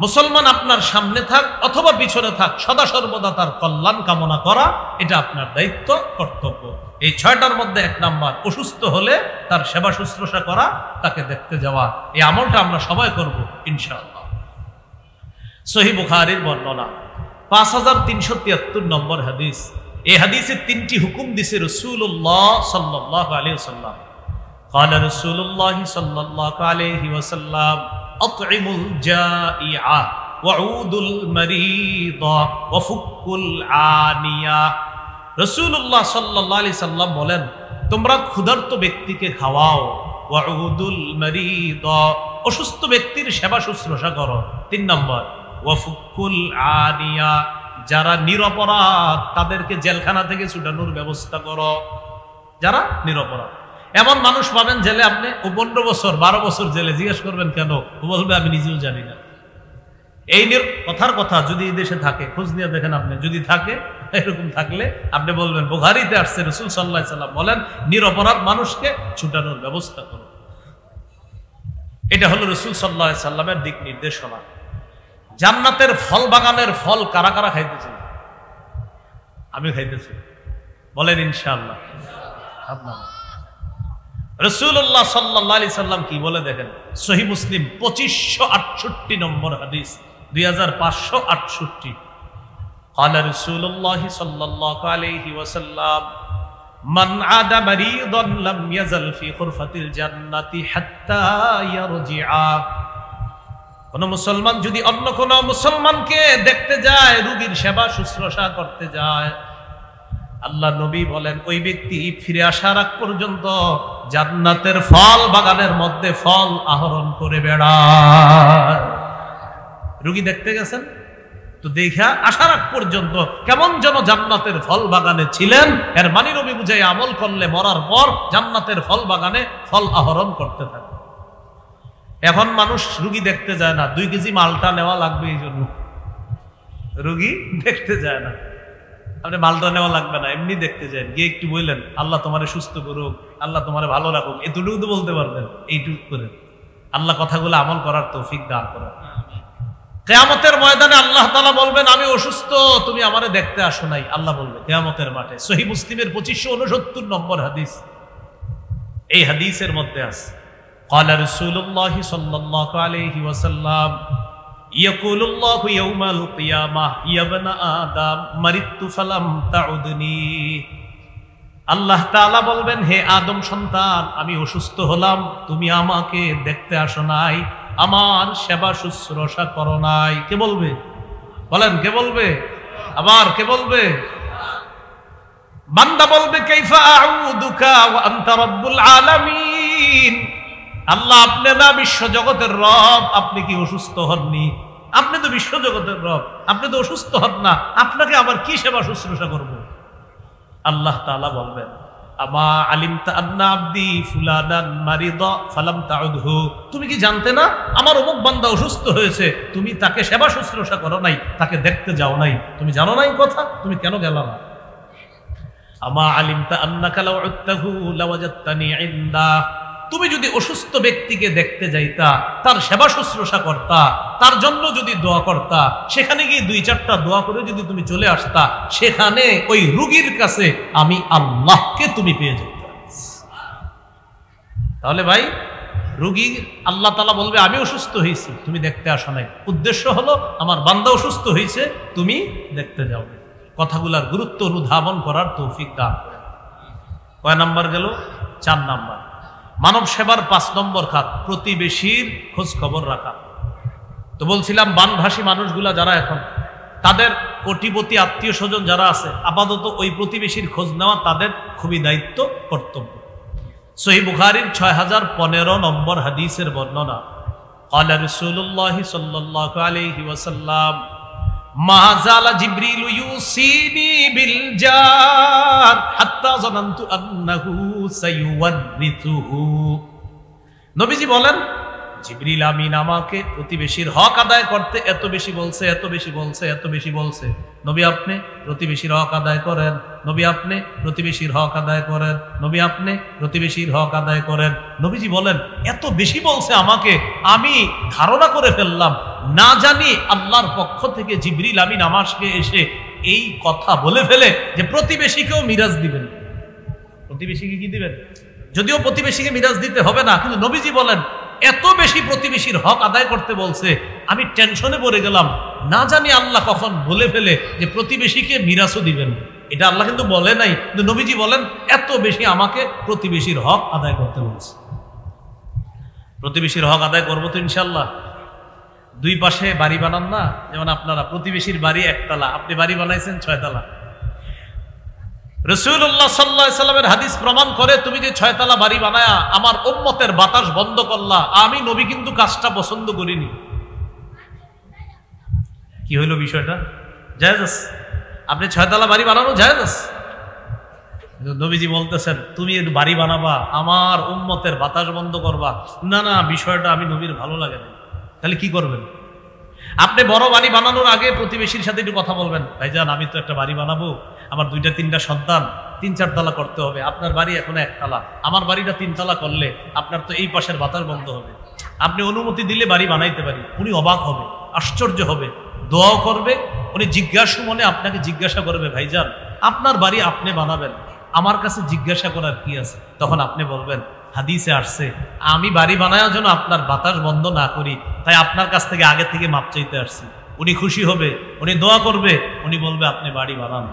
S1: মুসলমান আপনার সামনে থাক অথবা পিছনে থাক, সদা সর্বদা তার কল্যাণ কামনা করা, এটা আপনার দায়িত্ব, কর্তব্য। এই 6টার মধ্যে 1 নাম্বার অসুস্থ হলে তার সেবা শুশ্রূষা করা, তাকে দেখতে যাওয়া। এই আমলটা আমরা সবাই করব ইনশাআল্লাহ। সহিহ বুখারীর বর্ণনা 5373 নম্বর হাদিস। এই হাদিসে 3টি হুকুম দিছে রাসূলুল্লাহ সাল্লাল্লাহু আলাইহি ওয়াসাল্লাম। قال رسول الله صلى الله عليه وسلم أطعموا الجائع وعودوا المريض وفكوا العانية। রাসূলুল্লাহ সাল্লাল্লাহু আলাইহি সাল্লাম বলেন, তোমরা ক্ষুধার্ত ব্যক্তিকে খাওয়াও, ওয়াউদুল মারিদ, অসুস্থ ব্যক্তির সেবা শুশ্রূষা করো। 3 নম্বর ওয়াফুকুল আনিয়া, যারা নিরপরাধ তাদেরকে জেলখানা থেকে ছুটানোর ব্যবস্থা করো। যারা নিরপরাধ, এমন মানুষ পাবেন জেলে আপনি, ও 15 বছর 12 বছর জেলে, জিজ্ঞেস করবেন কেন, ও বলবে আমি নিজেও জানি না। এই কথার কথা যদি এই দেশে থাকে, খোঁজ নিয়ে দেখেন আপনি, যদি থাকে, এরকম থাকলে আপনি বলবেন বুখারীতে আসছে রাসূল সাল্লাল্লাহু আলাইহি সাল্লাম বলেন নিরপরাধ মানুষকে ছুটানোর ব্যবস্থা করো। এটা হলো রাসূল সাল্লাল্লাহু আলাইহি সাল্লামের দিক নির্দেশনা। জান্নাতের ফল বাগানের ফল কারা কারা খাইতেছে? আমি খাইতেছি, বলেন ইনশাআল্লাহ। রাসূলুল্লাহ সাল্লাল্লাহু আলাইহি সাল্লাম কি বলে দেখেন, সহিহ মুসলিম 2568 নম্বর হাদিস, 2568। قال رسول الله صلى الله عليه وسلم من عاد مريضا لم يزل في غرفة الجنة حتى يرجع। কোন মুসলমান যদি অন্য কোন মুসলমানকে দেখতে যায়, রোগীর সেবা শুশ্রূষা করতে যায়, আল্লাহ নবী বলেন ওই ব্যক্তি ফিরে আসার আগ পর্যন্ত জান্নাতের ফল বাগানের মধ্যে ফল আহরণ করে বেড়ায়। রোগী দেখতে গেছেন তো দেখা আসার আগ পর্যন্ত কেমন যেন জান্নাতের ফল বাগানে ছিলেন, এর মানে নবী বুঝাই আমল করলে মরার পর জান্নাতের ফল বাগানে ফল আহরণ করতে থাকে। এখন মানুষ রোগী দেখতে যায় না, 2 কেজি মালটা নেওয়া লাগবে, এই জন্য রোগী দেখতে যায় না। আপনি মালটা নেওয়া লাগবে না, এমনি দেখতে যান, গিয়ে একটু বললেন আল্লাহ তোমারে সুস্থ করুক, আল্লাহ তোমারে ভালো রাখুক, এতটুকু তো বলতে পারবেন। এইটুকু করে আল্লাহ কথাগুলো আমল করার তৌফিক দান করেন। কিয়ামতের ময়দানে আল্লাহ তাআলা বলবেন আমি অসুস্থ, তুমি আমারে দেখতে আসো নাই। আল্লাহ বলবে কিয়ামতের মাঠে। সহিহ মুসলিমের 2569 নম্বর হাদিস। এই হাদিসের মধ্যে আছে قال رسول الله صلى الله عليه وسلم يقول الله يوم القيامة يا ابن آدم مرضت فلم تعدني। আল্লাহ তাআলা বলবেন হে আদম সন্তান, আমি অসুস্থ হলাম, তুমি আমাকে দেখতে আসো নাই, আমার সেবা শুশ্রূষা করো নাই। কে বলবে? বলেন কে বলবে? আবার কে বলবে? বান্দা বলবে কাইফা আউদুকা ওয়া আনতা রাব্বুল আলামিন। আল্লাহ আপনি না বিশ্ব জগতের রব, আপনি কি অসুস্থ হননি? আপনি তো বিশ্ব জগতের রব, আপনি তো অসুস্থ হন না, আপনাকে আবার কি সেবা শুশ্রূষা করব? আল্লাহ তাআলা বলবেন আমা আলিমতা আন্না আবদি ফুলানান মারিদা ফালাম তাউদহু। তুমি কি জানতে না আমার অমুক বান্দা অসুস্থ হয়েছে, তুমি তাকে সেবা শুশ্রূষা করো নাই, তাকে দেখতে যাও নাই, তুমি জানো না এই কথা, তুমি কেন গেলা না? আমা আলিমতা আন্নাকা লাউ উত্তাহু লাওয়াজাদতানি ইনদা। তুমি যদি অসুস্থ ব্যক্তিকে দেখতে যাইতা, তার সেবা শুশ্রূষা করতা, তার জন্য যদি দোয়া করতা, সেখানে গিয়ে 2-4টা দোয়া করে যদি তুমি চলে আসতা, সেখানে ওই রোগীর কাছে আমি আল্লাহকে তুমি পেয়ে যাইতা। তাহলে ভাই রোগী আল্লাহ তাআলা বলবে আমি অসুস্থ হয়েছি, তুমি দেখতে আসো নাই। উদ্দেশ্য হলো আমার বান্দা অসুস্থ হয়েছে, তুমি দেখতে যাও। কথাগুলার গুরুত্ব অনুধাবন করার তৌফিক দান করেন। কয় নাম্বার গেল? 4 নাম্বার। মানব সেবার 5 নম্বর খাত প্রতিবেশীর খোঁজ খবর রাখা। তো বলছিলাম বানভাসী মানুষগুলা যারা এখন, তাদের কোটিপতি আত্মীয় স্বজন যারা আছে, আপাতত ওই প্রতিবেশীর খোঁজ নেওয়া তাদের খুবই দায়িত্ব, কর্তব্য। সহিহ বুখারীর 6015 নম্বর হাদিসের বর্ণনা। قال رسول الله صلى الله عليه وسلم ما زال جبريل يوصيني بالجار حتى ظننت انه سيورثه। নবীজি বলেন জিবরিল আমিন আমাকে প্রতিবেশীর হক আদায় করতে এত বেশি বলছে, এত বেশি বলছে, এত বেশি বলছে। নবী আপনি প্রতিবেশীর হক আদায় করেন, নবী আপনি প্রতিবেশীর হক আদায় করেন, নবী আপনি প্রতিবেশীর হক আদায় করেন। নবীজি বলেন এত বেশি বলছে আমাকে, আমি ধারণা করে ফেললাম না জানি আল্লাহর পক্ষ থেকে জিবরিল আমিন আমাকে এসে এই কথা বলে ফেলে যে প্রতিবেশীকেও মিরাজ দিবেন। প্রতিবেশীকে কি দিবেন? যদিও প্রতিবেশীকে মিরাজ দিতে হবে না, কিন্তু নবীজি বলেন এত বেশি প্রতিবেশীর হক আদায় করতে বলছে, আমি টেনশনে পড়ে গেলাম, না জানি আল্লাহ কখন বলে ফেলে যে প্রতিবেশীকে মিরাজও দিবেন। এটা আল্লাহ কিন্তু বলে নাই, কিন্তু নবীজি বলেন এত বেশি আমাকে প্রতিবেশীর হক আদায় করতে বলছে। প্রতিবেশীর হক আদায় করবো তো ইনশাল্লাহ। 2 পাশে বাড়ি বানান না, যেমন আপনারা প্রতিবেশীর বাড়ি 1 তলা, আপনি বাড়ি বানাইছেন 6 তলা। রাসূলুল্লাহ সাল্লাল্লাহু আলাইহি সাল্লামের হাদিস প্রমাণ করে তুমি যে 6 তলা বাড়ি বানায়া আমার উম্মতের বাতাস বন্ধ করলা, আমি নবী কিন্তু কাজটা পছন্দ করিনি। কি হইল বিষয়টা? জায়েজ আছে? আপনি 6 তলা বাড়ি বানানো জায়েজ আছে? নবীজি বলতেছেন তুমি বাড়ি বানাবা, আমার উম্মতের বাতাস বন্ধ করবা, না না বিষয়টা আমি নবীর ভালো লাগে না। তাহলে কি করবেন? আপনি বড় বাড়ি বানানোর আগে প্রতিবেশীর সাথে একটু কথা বলবেন, ভাইজান আমি তো একটা বাড়ি বানাবো, আমার 2-3টা সন্তান, 3-4 তলা করতে হবে, আপনার বাড়ি এখন 1 তলা, আমার বাড়িটা 3 তলা করলে আপনার তো এই পাশের বাতাস বন্ধ হবে, আপনি অনুমতি দিলে বাড়ি বানাইতে পারি। উনি অবাক হবে, আশ্চর্য হবে, দোয়াও করবে। উনি জিজ্ঞাসা মনে আপনাকে জিজ্ঞাসা করবে, ভাইজান আপনার বাড়ি আপনি বানাবেন, আমার কাছে জিজ্ঞাসা করার কি আছে? তখন আপনি বলবেন হাদিসে আসছে আমি বাড়ি বানানোর জন্য আপনার বাতাস বন্ধ না করি, তাই আপনার কাছ থেকে আগে থেকে মাপ চাইতে আসছি। উনি খুশি হবে, উনি দোয়া করবে, উনি বলবে আপনি বাড়ি বানান।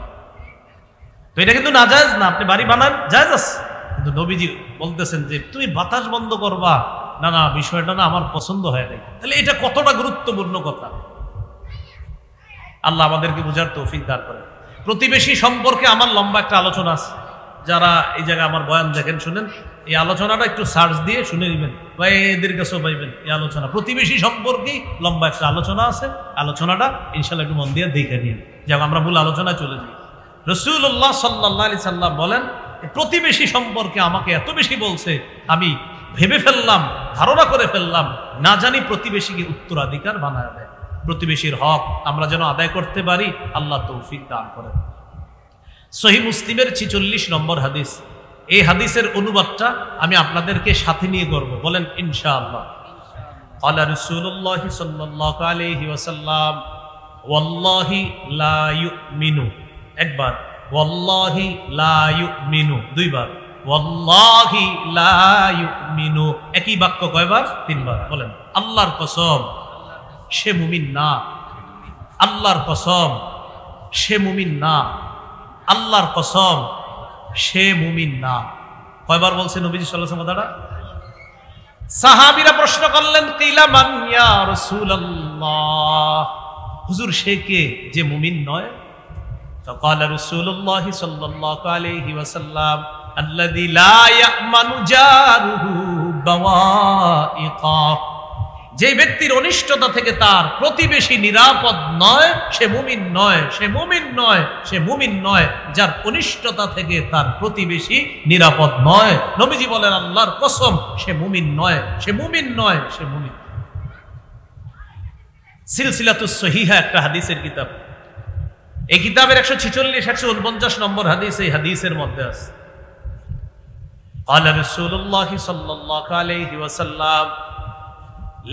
S1: তো এটা কিন্তু নাজায়েজ না, আপনি বাড়ি বানান, জায়েজ আছে। কিন্তু নবীজি বলতেছেন যে তুমি বাতাস বন্ধ করবা, না না বিষয়টা না আমার পছন্দ হয় নাই। তাহলে এটা কতটা গুরুত্বপূর্ণ কথা, আল্লাহ আমাদেরকে বোঝার তৌফিক দান করেন। প্রতিবেশী সম্পর্কে আমার লম্বা একটা আলোচনা আছে, যারা এই জায়গায় আমার বয়ান দেখেন শুনেন, এই আলোচনাটা একটু সার্চ দিয়ে শুনে নেবেন বা এদের কাছেও পাইবেন। এই আলোচনা প্রতিবেশী সম্পর্কেই লম্বা একটা আলোচনা আছে, আলোচনাটা ইনশাল্লাহ একটু মন দিয়ে দেখে নিন, যেমন আমরা মূল আলোচনায় চলে যাই। রাসূলুল্লাহ সাল্লাল্লাহু আলাইহি সাল্লাম বলেন প্রতিবেশী সম্পর্কে আমাকে এত বেশি বলছে, আমি ভেবে ফেললাম, ধারণা করে ফেললাম, না জানি প্রতিবেশীকে উত্তরাধিকার বানায় দেয়। প্রতিবেশীর হক আমরা যেন আদায় করতে পারি, আল্লাহ তৌফিক দান করেন। সহিহ মুসলিমের 46 নম্বর হাদিস, এই হাদিসের অনুবাদটা আমি আপনাদেরকে সাথে নিয়ে করব, বলেন ইনশাআল্লাহ। ক্বালা রাসূলুল্লাহ সাল্লাল্লাহু আলাইহি ওয়াসাল্লাম ওয়াল্লাহি লা ইউমিনু, একবার ওয়াল্লাহি লা ইউমিনু, দুইবার ওয়াল্লাহি লা ইউমিনু, একই বাক্য কয়বার? 3 বার। বলেন আল্লাহর কসম সে মুমিন না, আল্লাহর কসম সে মুমিন না, আল্লাহর কসম সে মুমিন না। কয়বার বলছে নবীজি সাল্লাল্লাহু আলাইহি ওয়াসাল্লাম কথাটা? সাহাবীরা প্রশ্ন করলেন কিলা মান ইয়া রাসূলুল্লাহ, হুজুর সে কে যে মুমিন নয়? فقال رسول الله صلى الله عليه وسلم الذي لا يأمن جاره بوائقا, যে ব্যক্তির অনিষ্টতা থেকে তার প্রতিবেশী নিরাপদ নয় সে মুমিন নয়, সে মুমিন নয়, সে মুমিন নয় যার অনিষ্টতা থেকে তার প্রতিবেশী নিরাপদ নয়। নবীজি বলেন আল্লাহর কসম সে মুমিন নয়, সে মুমিন নয়, সে মুমিন। সিলসিলাতুস সহিহা একটা হাদিসের কিতাব, এই কিতাবের 146-149 নম্বর হাদিস, এই হাদিসের মধ্যে আছে قال رسول الله صلى الله عليه وسلم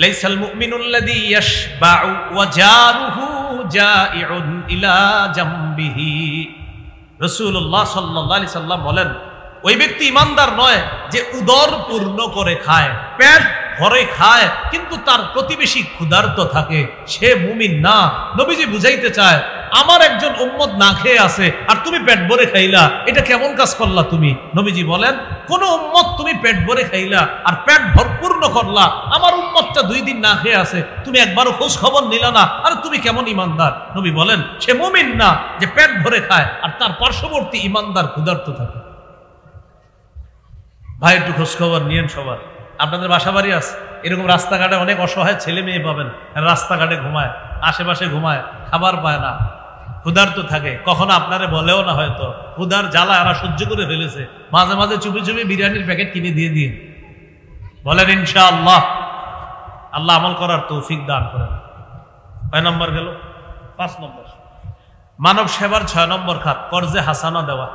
S1: ليس المؤمن الذي يشبع وجاره جائع إلى جنبه। রাসূলুল্লাহ সাল্লাল্লাহু আলাইহি সাল্লাম বলেন ওই ব্যক্তি ইমানদার নয় যে উদর পূর্ণ করে খায়, পেট ভরে খায়, কিন্তু তার প্রতিবেশী ক্ষুধার্ত থাকে, সে মুমিন না। নবীজি বুঝাইতে চায় আমার একজন উম্মত না খেয়ে আছে আর তুমি পেট ভরে খাইলা, এটা কেমন কাজ করলা তুমি? নবীজি বলেন কোন উম্মত তুমি পেট ভরে খাইলা আর পেট ভরপূর্ণ করলা, আমার উম্মতটা 2 দিন না খেয়ে আছে, তুমি একবারও খোঁজ খবর নিলা না, আর তুমি কেমন ইমানদার? নবী বলেন সে মুমিন না যে পেট ভরে খায় আর তার পার্শ্ববর্তী ইমানদার ক্ষুধার্ত থাকে। ভাই একটু খোঁজ খবর নিয়েন সবার। আপনাদের বাসা বাড়ি আছে, এরকম রাস্তাঘাটে অনেক অসহায় ছেলে মেয়ে পাবেন, রাস্তাঘাটে ঘুমায়, আশেপাশে ঘুমায়, খাবার পায় না, ক্ষুধার্ত থাকে, কখনো আপনারে বলেও না, হয়তো ক্ষুধার জ্বালা এরা সহ্য করে ফেলেছে, মাঝে মাঝে চুপি চুপি বিরিয়ানির প্যাকেট কিনে দিয়ে দিন। বলেন ইনশাআল্লাহ, আল্লাহ আমল করার তৌফিক দান করেন। 6 নম্বর গেল। 5 নম্বর মানব সেবার 6 নম্বর খাত কর্জে হাসানা দেওয়া।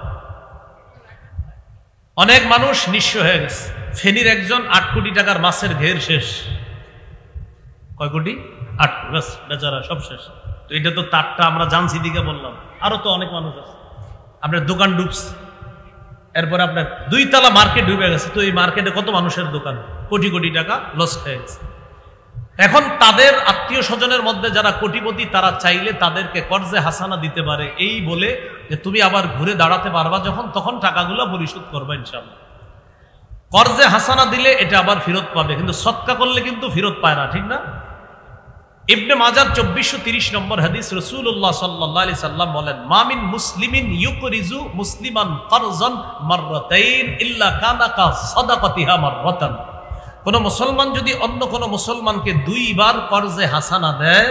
S1: অনেক মানুষ নিঃস্ব হয়ে গেছে। ফেনীর একজন 8 কোটি টাকার মাছের ঘের শেষ। কয় কোটি? 8 কোটি, বাস বেচারা সব শেষ। তো এটা তো তারটা আমরা জানছি দিকে বললাম, আরো তো অনেক মানুষ আছে। আপনার দোকান ডুবছে, এরপরে আপনার 2 তলা মার্কেট ডুবে গেছে। তো এই মার্কেটে কত মানুষের দোকান, কোটি কোটি টাকা লস খেয়ে গেছে। এখন তাদের আত্মীয় স্বজনের মধ্যে যারা কোটিপতি, তারা চাইলে তাদেরকে কর্জে হাসানা দিতে পারে, এই বলে যে তুমি আবার ঘুরে দাঁড়াতে পারবা যখন, তখন টাকাগুলো পরিশোধ করবা ইনশাআল্লাহ। কর্জে হাসানা দিলে এটা আবার ফেরত পাবে, কিন্তু সদকা করলে কিন্তু ফেরত পায় না, ঠিক না? ইবনে মাজাহ 2430 নম্বর হাদিস, রাসূলুল্লাহ সাল্লাল্লাহু আলাইহি সাল্লাম বলেন মা মিন মুসলিমিন ইউকরিজু মুসলিমান কারজান মাররাতাইন ইল্লা কানা কা সাদাকাতিহা মাররাতান। কোন মুসলমান যদি অন্য কোন মুসলমানকে 2 বার কর্জে হাসানা দেয়,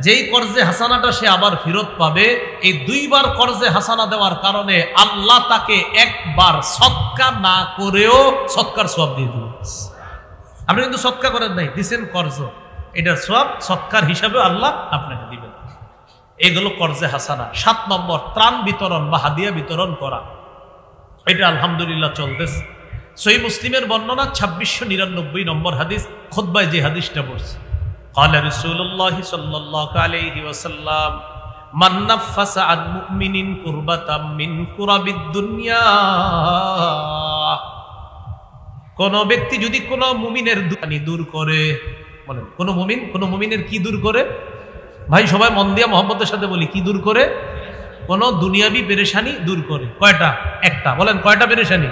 S1: যেই কর্জে হাসানাটা সে আবার ফেরত পাবে, এই দুইবার কর্জে হাসানা দেওয়ার কারণে আল্লাহ তাকে একবার সদকা না করেও সদকার সওয়াব দিয়ে দিবেন। আপনি কিন্তু সদকা করেন নাই, দিচ্ছেন কর্জ, এটার সওয়াব সদকার হিসাবে আল্লাহ আপনাকে দিবেন। এগুলো কর্জে হাসানা। 7 নম্বর, ত্রাণ বিতরণ বা হাদিয়া বিতরণ করা। এটা আলহামদুলিল্লাহ চলতেছে। সহিহ মুসলিমের বর্ণনা 2699 নম্বর হাদিস, খুতবায় যে হাদিসটা পড়ছে, قال رسول الله صلى الله عليه وسلم من نفس عن مؤمن كربة من كرب الدنيا, কোন ব্যক্তি যদি কোন মুমিনের দুঃখানি দূর করে, বলেন কোন মুমিন কোন মুমিনের কি দূর করে? ভাই সবাই মন দিয়া মোহাম্মদের সাথে বলি, কি দূর করে? কোন দুনিয়াবি পেরেশানি দূর করে। কয়টা? একটা। বলেন কয়টা পেরেশানি?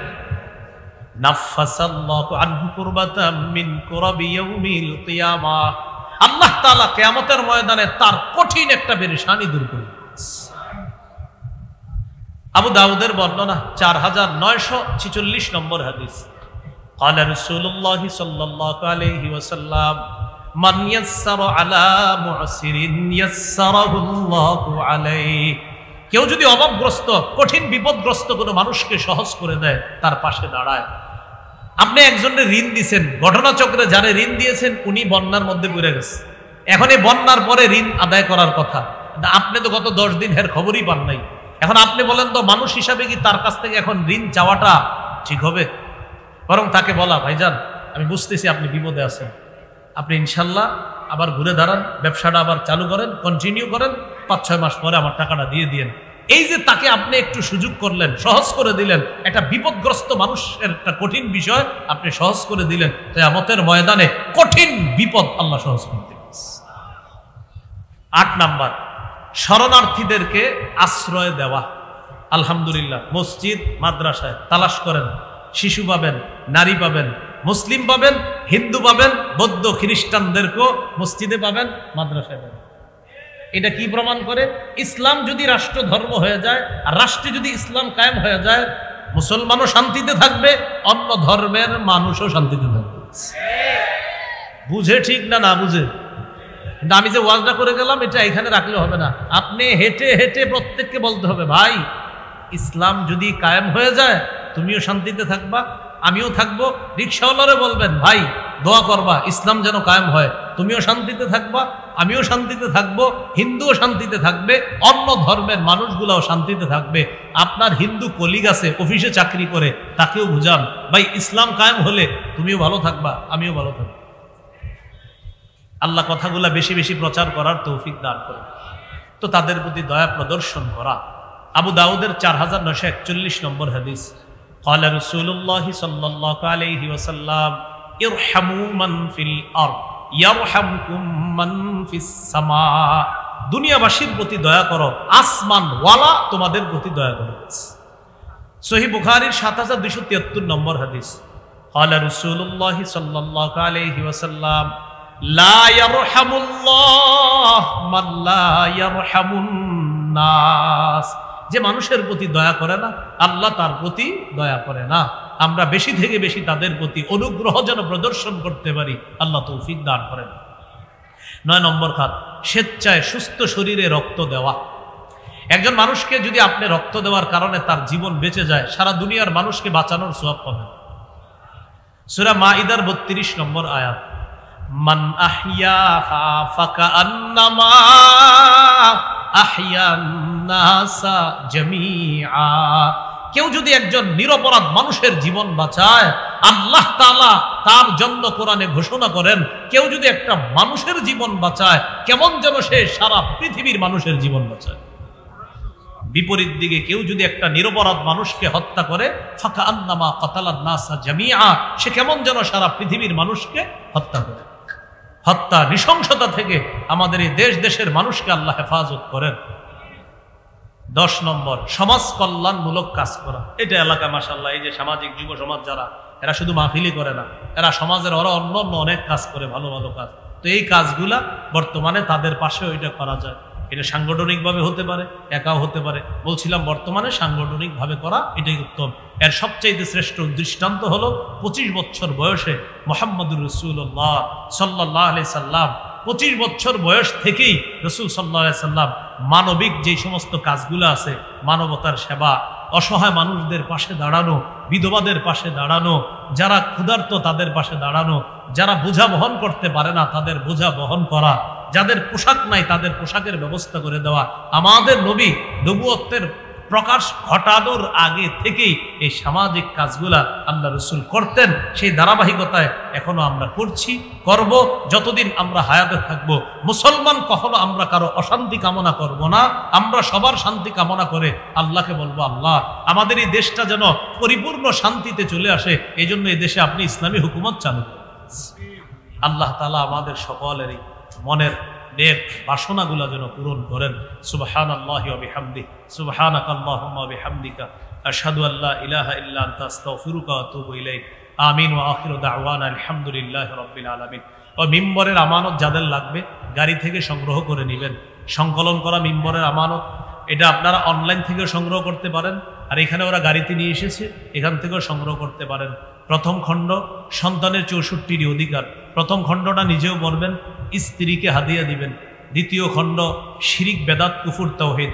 S1: নাফাসাল্লাহু আনহু কুরবাতাম মিন কুরাবি ইয়াউমিল কিয়ামাহ, আল্লাহ তাআলা কিয়ামতের ময়দানে তার কঠিন একটা পেরেশানি দূর করে। আবু দাউদের বর্ণনা 4946 নম্বর হাদিস, قال رسول الله صلى الله عليه وسلم من يسر على معسر يسره الله عليه, কেউ যদি অভাবগ্রস্ত কঠিন বিপদগ্রস্ত কোনো মানুষকে সহজ করে দেয়, তার পাশে দাঁড়ায়। আপনি একজনের ঋণ দিয়েছেন, ঘটনাচক্রে যারা ঋণ দিয়েছেন উনি বন্যার মধ্যে পড়ে গেছে, এখন এই বন্যার পরে ঋণ আদায় করার কথা, আপনি তো গত 10 দিন এর খবরই পান নাই। এখন আপনি বলেন তো মানুষ হিসাবে কি তার কাছ থেকে এখন ঋণ চাওয়াটা ঠিক হবে? বরং তাকে বলা, ভাইজান আমি বুঝতেছি আপনি বিপদে আছেন, আপনি ইনশাল্লাহ আবার ঘুরে দাঁড়ান, ব্যবসাটা আবার চালু করেন, কন্টিনিউ করেন, 5-6 মাস পরে আমার টাকাটা দিয়ে দিয়েন। এই যে তাকে আপনি একটু সুযোগ করলেন, সহজ করে দিলেন, একটা বিপদগ্রস্ত মানুষের একটা কঠিন বিষয় আপনি সহজ করে দিলেন, কিয়ামতের ময়দানে কঠিন বিপদ আল্লাহ সহজ করতে। 8 নাম্বার, শরণার্থীদেরকে আশ্রয় দেওয়া। আলহামদুলিল্লাহ মসজিদ মাদ্রাসায় তালাশ করেন, শিশু পাবেন, নারী পাবেন, মুসলিম পাবেন, হিন্দু পাবেন, বৌদ্ধ খ্রিস্টানদেরকেও মসজিদে পাবেন, মাদ্রাসায় পাবেন। এটা কি প্রমাণ করে? ইসলাম যদি রাষ্ট্র ধর্ম হয়ে যায়, আর রাষ্ট্রে যদি ইসলাম কায়েম হয়ে যায়, মুসলমানও শান্তিতে থাকবে, অন্য ধর্মের মানুষও শান্তিতে থাকবে। বুঝে ঠিক না না বুঝে? কিন্তু আমি যে ওয়াজটা করে গেলাম এটা এখানে রাখলে হবে না, আপনি হেঁটে হেঁটে প্রত্যেককে বলতে হবে, ভাই ইসলাম যদি কায়েম হয়ে যায় তুমিও শান্তিতে থাকবা, আমিও থাকবো। রিকশাওয়ালারে বলবেন, ভাই দোয়া করবা ইসলাম যেন কায়েম হয়, তুমিও শান্তিতে থাকবা, আমিও শান্তিতে থাকবো, হিন্দুও শান্তিতে থাকবে, অন্য ধর্মের মানুষগুলাও শান্তিতে থাকবে। আপনার হিন্দু কলিগ আছে অফিসে চাকরি করে, তাকেও বুঝান, ভাই ইসলাম কায়েম হলে তুমিও ভালো থাকবা, আমিও ভালো থাকবো। আল্লাহ কথাগুলা বেশি বেশি প্রচার করার তৌফিক দান করে, তো তাদের প্রতি দয়া প্রদর্শন করা। আবু দাউদের 4941 নম্বর হাদিস, قال رسول الله صلى الله عليه وسلم ارحموا من في الارض يرحمكم من في السماء, দুনিয়াবাসীর প্রতি দয়া করো, আসমান ওয়ালা তোমাদের প্রতি দয়া করবে। সহিহ বুখারীর 7273 নম্বর হাদিস, قال رسول الله صلى الله عليه وسلم لا يرحم الله من لا يرحم الناس, যে মানুষের প্রতি দয়া করে না আল্লাহ তার প্রতি দয়া করে না। আমরা বেশি থেকে বেশি তাদের প্রতি অনুগ্রহ যেন প্রদর্শন করতে পারি, আল্লাহ তৌফিক দান করেন। 9 নম্বর খাত, স্বেচ্ছায় সুস্থ শরীরে রক্ত দেওয়া। একজন মানুষকে যদি আপনি রক্ত দেওয়ার কারণে তার জীবন বেঁচে যায়, সারা দুনিয়ার মানুষকে বাঁচানোর সওয়াব পাবেন। সূরা মাইদার 32 নম্বর আয়াত, মান আহইয়াহা ফাকান্নামা আহইয়ান নাসা জামিআ, কেউ যদি একজন নিরপরাধ মানুষের জীবন বাঁচায়, আল্লাহ তাআলা তার জন্য কোরআনে ঘোষণা করেন, কেউ যদি একটা মানুষের জীবন বাঁচায় কেমন যেন সে সারা পৃথিবীর মানুষের জীবন বাঁচায়। বিপরীত দিকে কেউ যদি একটা নিরপরাধ মানুষকে হত্যা করে, ফাকান্নামা কাতালান নাসা জামিআ, সে কেমন যেন সারা পৃথিবীর মানুষকে হত্যা করে। হত্যা নৃশংসতা থেকে আমাদের এই দেশ দেশের মানুষকে আল্লাহ হেফাজত করেন। 10 নম্বর, সমাজ কল্যাণমূলক কাজ করা। এটা এলাকা মাশাআল্লাহ এই যে সামাজিক যুব সমাজ যারা, এরা শুধু মাহফিলি করে না, এরা সমাজের অন্য অন্য অনেক কাজ করে, ভালো ভালো কাজ। তো এই কাজগুলা বর্তমানে তাদের পাশেও এটা করা যায়। এটা সাংগঠনিকভাবে হতে পারে, একাও হতে পারে। বলছিলাম বর্তমানে সাংগঠনিকভাবে করা এটাই উত্তম। এর সবচেয়ে শ্রেষ্ঠ দৃষ্টান্ত হলো 25 বছর বয়সে মুহাম্মদুর রাসূলুল্লাহ সাল্লাল্লাহু আলাইহি সাল্লাম 25 বছর বয়স থেকেই রাসূল সাল্লাল্লাহু আলাইহি সাল্লাম মানবিক যে সমস্ত কাজগুলো আছে, মানবতার সেবা, অসহায় মানুষদের পাশে দাঁড়ানো, বিধবাদের পাশে দাঁড়ানো, যারা ক্ষুধার্ত তাদের পাশে দাঁড়ানো, যারা বোঝা বহন করতে পারে না তাদের বোঝা বহন করা, যাদের পোশাক নাই তাদের পোশাকের ব্যবস্থা করে দেওয়া, আমাদের নবী নবুয়তের প্রকাশ ঘটানোর আগে থেকেই এই সামাজিক কাজগুলা আল্লাহ রাসূল করতেন। সেই ধারাবাহিকতায় এখনো আমরা করছি, করব। যতদিন আমরা হায়াতে থাকব, মুসলমান কখনো আমরা কারো অশান্তি কামনা করব না। আমরা সবার শান্তি কামনা করে আল্লাহকে বলবো, আল্লাহ আমাদের এই দেশটা যেন পরিপূর্ণ শান্তিতে চলে আসে, এই জন্য এই দেশে আপনি ইসলামী হুকুমত চালু করেন। আল্লাহ তাআলা আমাদের সকলেরই মনের নেক বাসনাগুলা যেন পূরণ করেন। সুবহানাল্লাহি ওয়া বিহামদিহি, সুবহানাকাল্লাহুম্মা ওয়া বিহামদিকা, আশহাদু আল্লা ইলাহা ইল্লা আনতা, আস্তাগফিরুকা ওয়া আতুবু ইলাইক। আমিন ওয়া আখিরু দাওয়ানা আলহামদুলিল্লাহি রাব্বিল আলামিন। ও মিম্বরের আমানত যাদের লাগবে গাড়ি থেকে সংগ্রহ করে নেবেন। সংকলন করা মিম্বরের আমানত, এটা আপনারা অনলাইন থেকেও সংগ্রহ করতে পারেন, আর এখানে ওরা গাড়িতে নিয়ে এসেছে, এখান থেকেও সংগ্রহ করতে পারেন। প্রথম খণ্ড সন্তানের 64টি অধিকার, প্রথম খণ্ডটা নিজেও পড়বেন, স্ত্রীকে হাদিয়া দিবেন। দ্বিতীয় খণ্ড শিরিক, বেদাত, কুফর, তাওহীদ,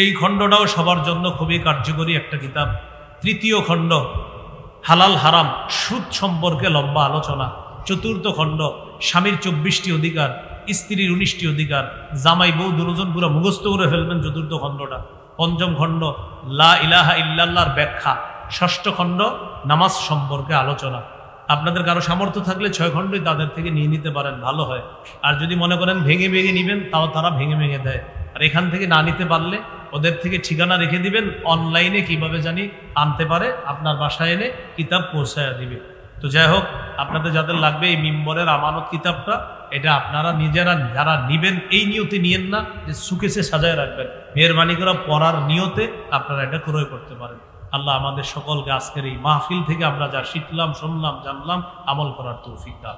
S1: এই খণ্ডটাও সবার জন্য খুবই কার্যকরী একটা কিতাব। তৃতীয় খণ্ড হালাল হারাম সুদ সম্পর্কে লম্বা আলোচনা। চতুর্থ খণ্ড স্বামীর 24টি অধিকার, স্ত্রীর 19টি অধিকার, জামাই বউ দুজন পুরো মুখস্থ করে ফেলবেন চতুর্থ খণ্ডটা। পঞ্চম খণ্ড লা ইলাহা ইল্লাল্লাহর ব্যাখ্যা। ষষ্ঠ খণ্ড নামাজ সম্পর্কে আলোচনা। আপনাদের কারো সামর্থ্য থাকলে 6 খণ্ডই তাদের থেকে নিয়ে নিতে পারেন, ভালো হয়। আর যদি মনে করেন ভেঙে ভেঙে নেবেন, তাও তারা ভেঙে ভেঙে দেয়। আর এখান থেকে না নিতে পারলে ওদের থেকে ঠিকানা রেখে দিবেন, অনলাইনে কিভাবে জানি আনতে পারে, আপনার বাসায় এনে কিতাব পৌঁছায় দিবে। তো যাই হোক, আপনাদের যাদের লাগবে এই মিম্বরের আমানত কিতাবটা, এটা আপনারা নিজেরা যারা নিবেন এই নিয়তে নিয়েন না যে সুকেসে সাজায় রাখবেন, মেহরবানি করে পড়ার নিয়তে আপনারা এটা ক্রয় করতে পারেন। আল্লাহ আমাদের সকলকে আজকের এই মাহফিল থেকে আমরা যা শিখলাম, শুনলাম, জানলাম, আমল করার তৌফিক দান।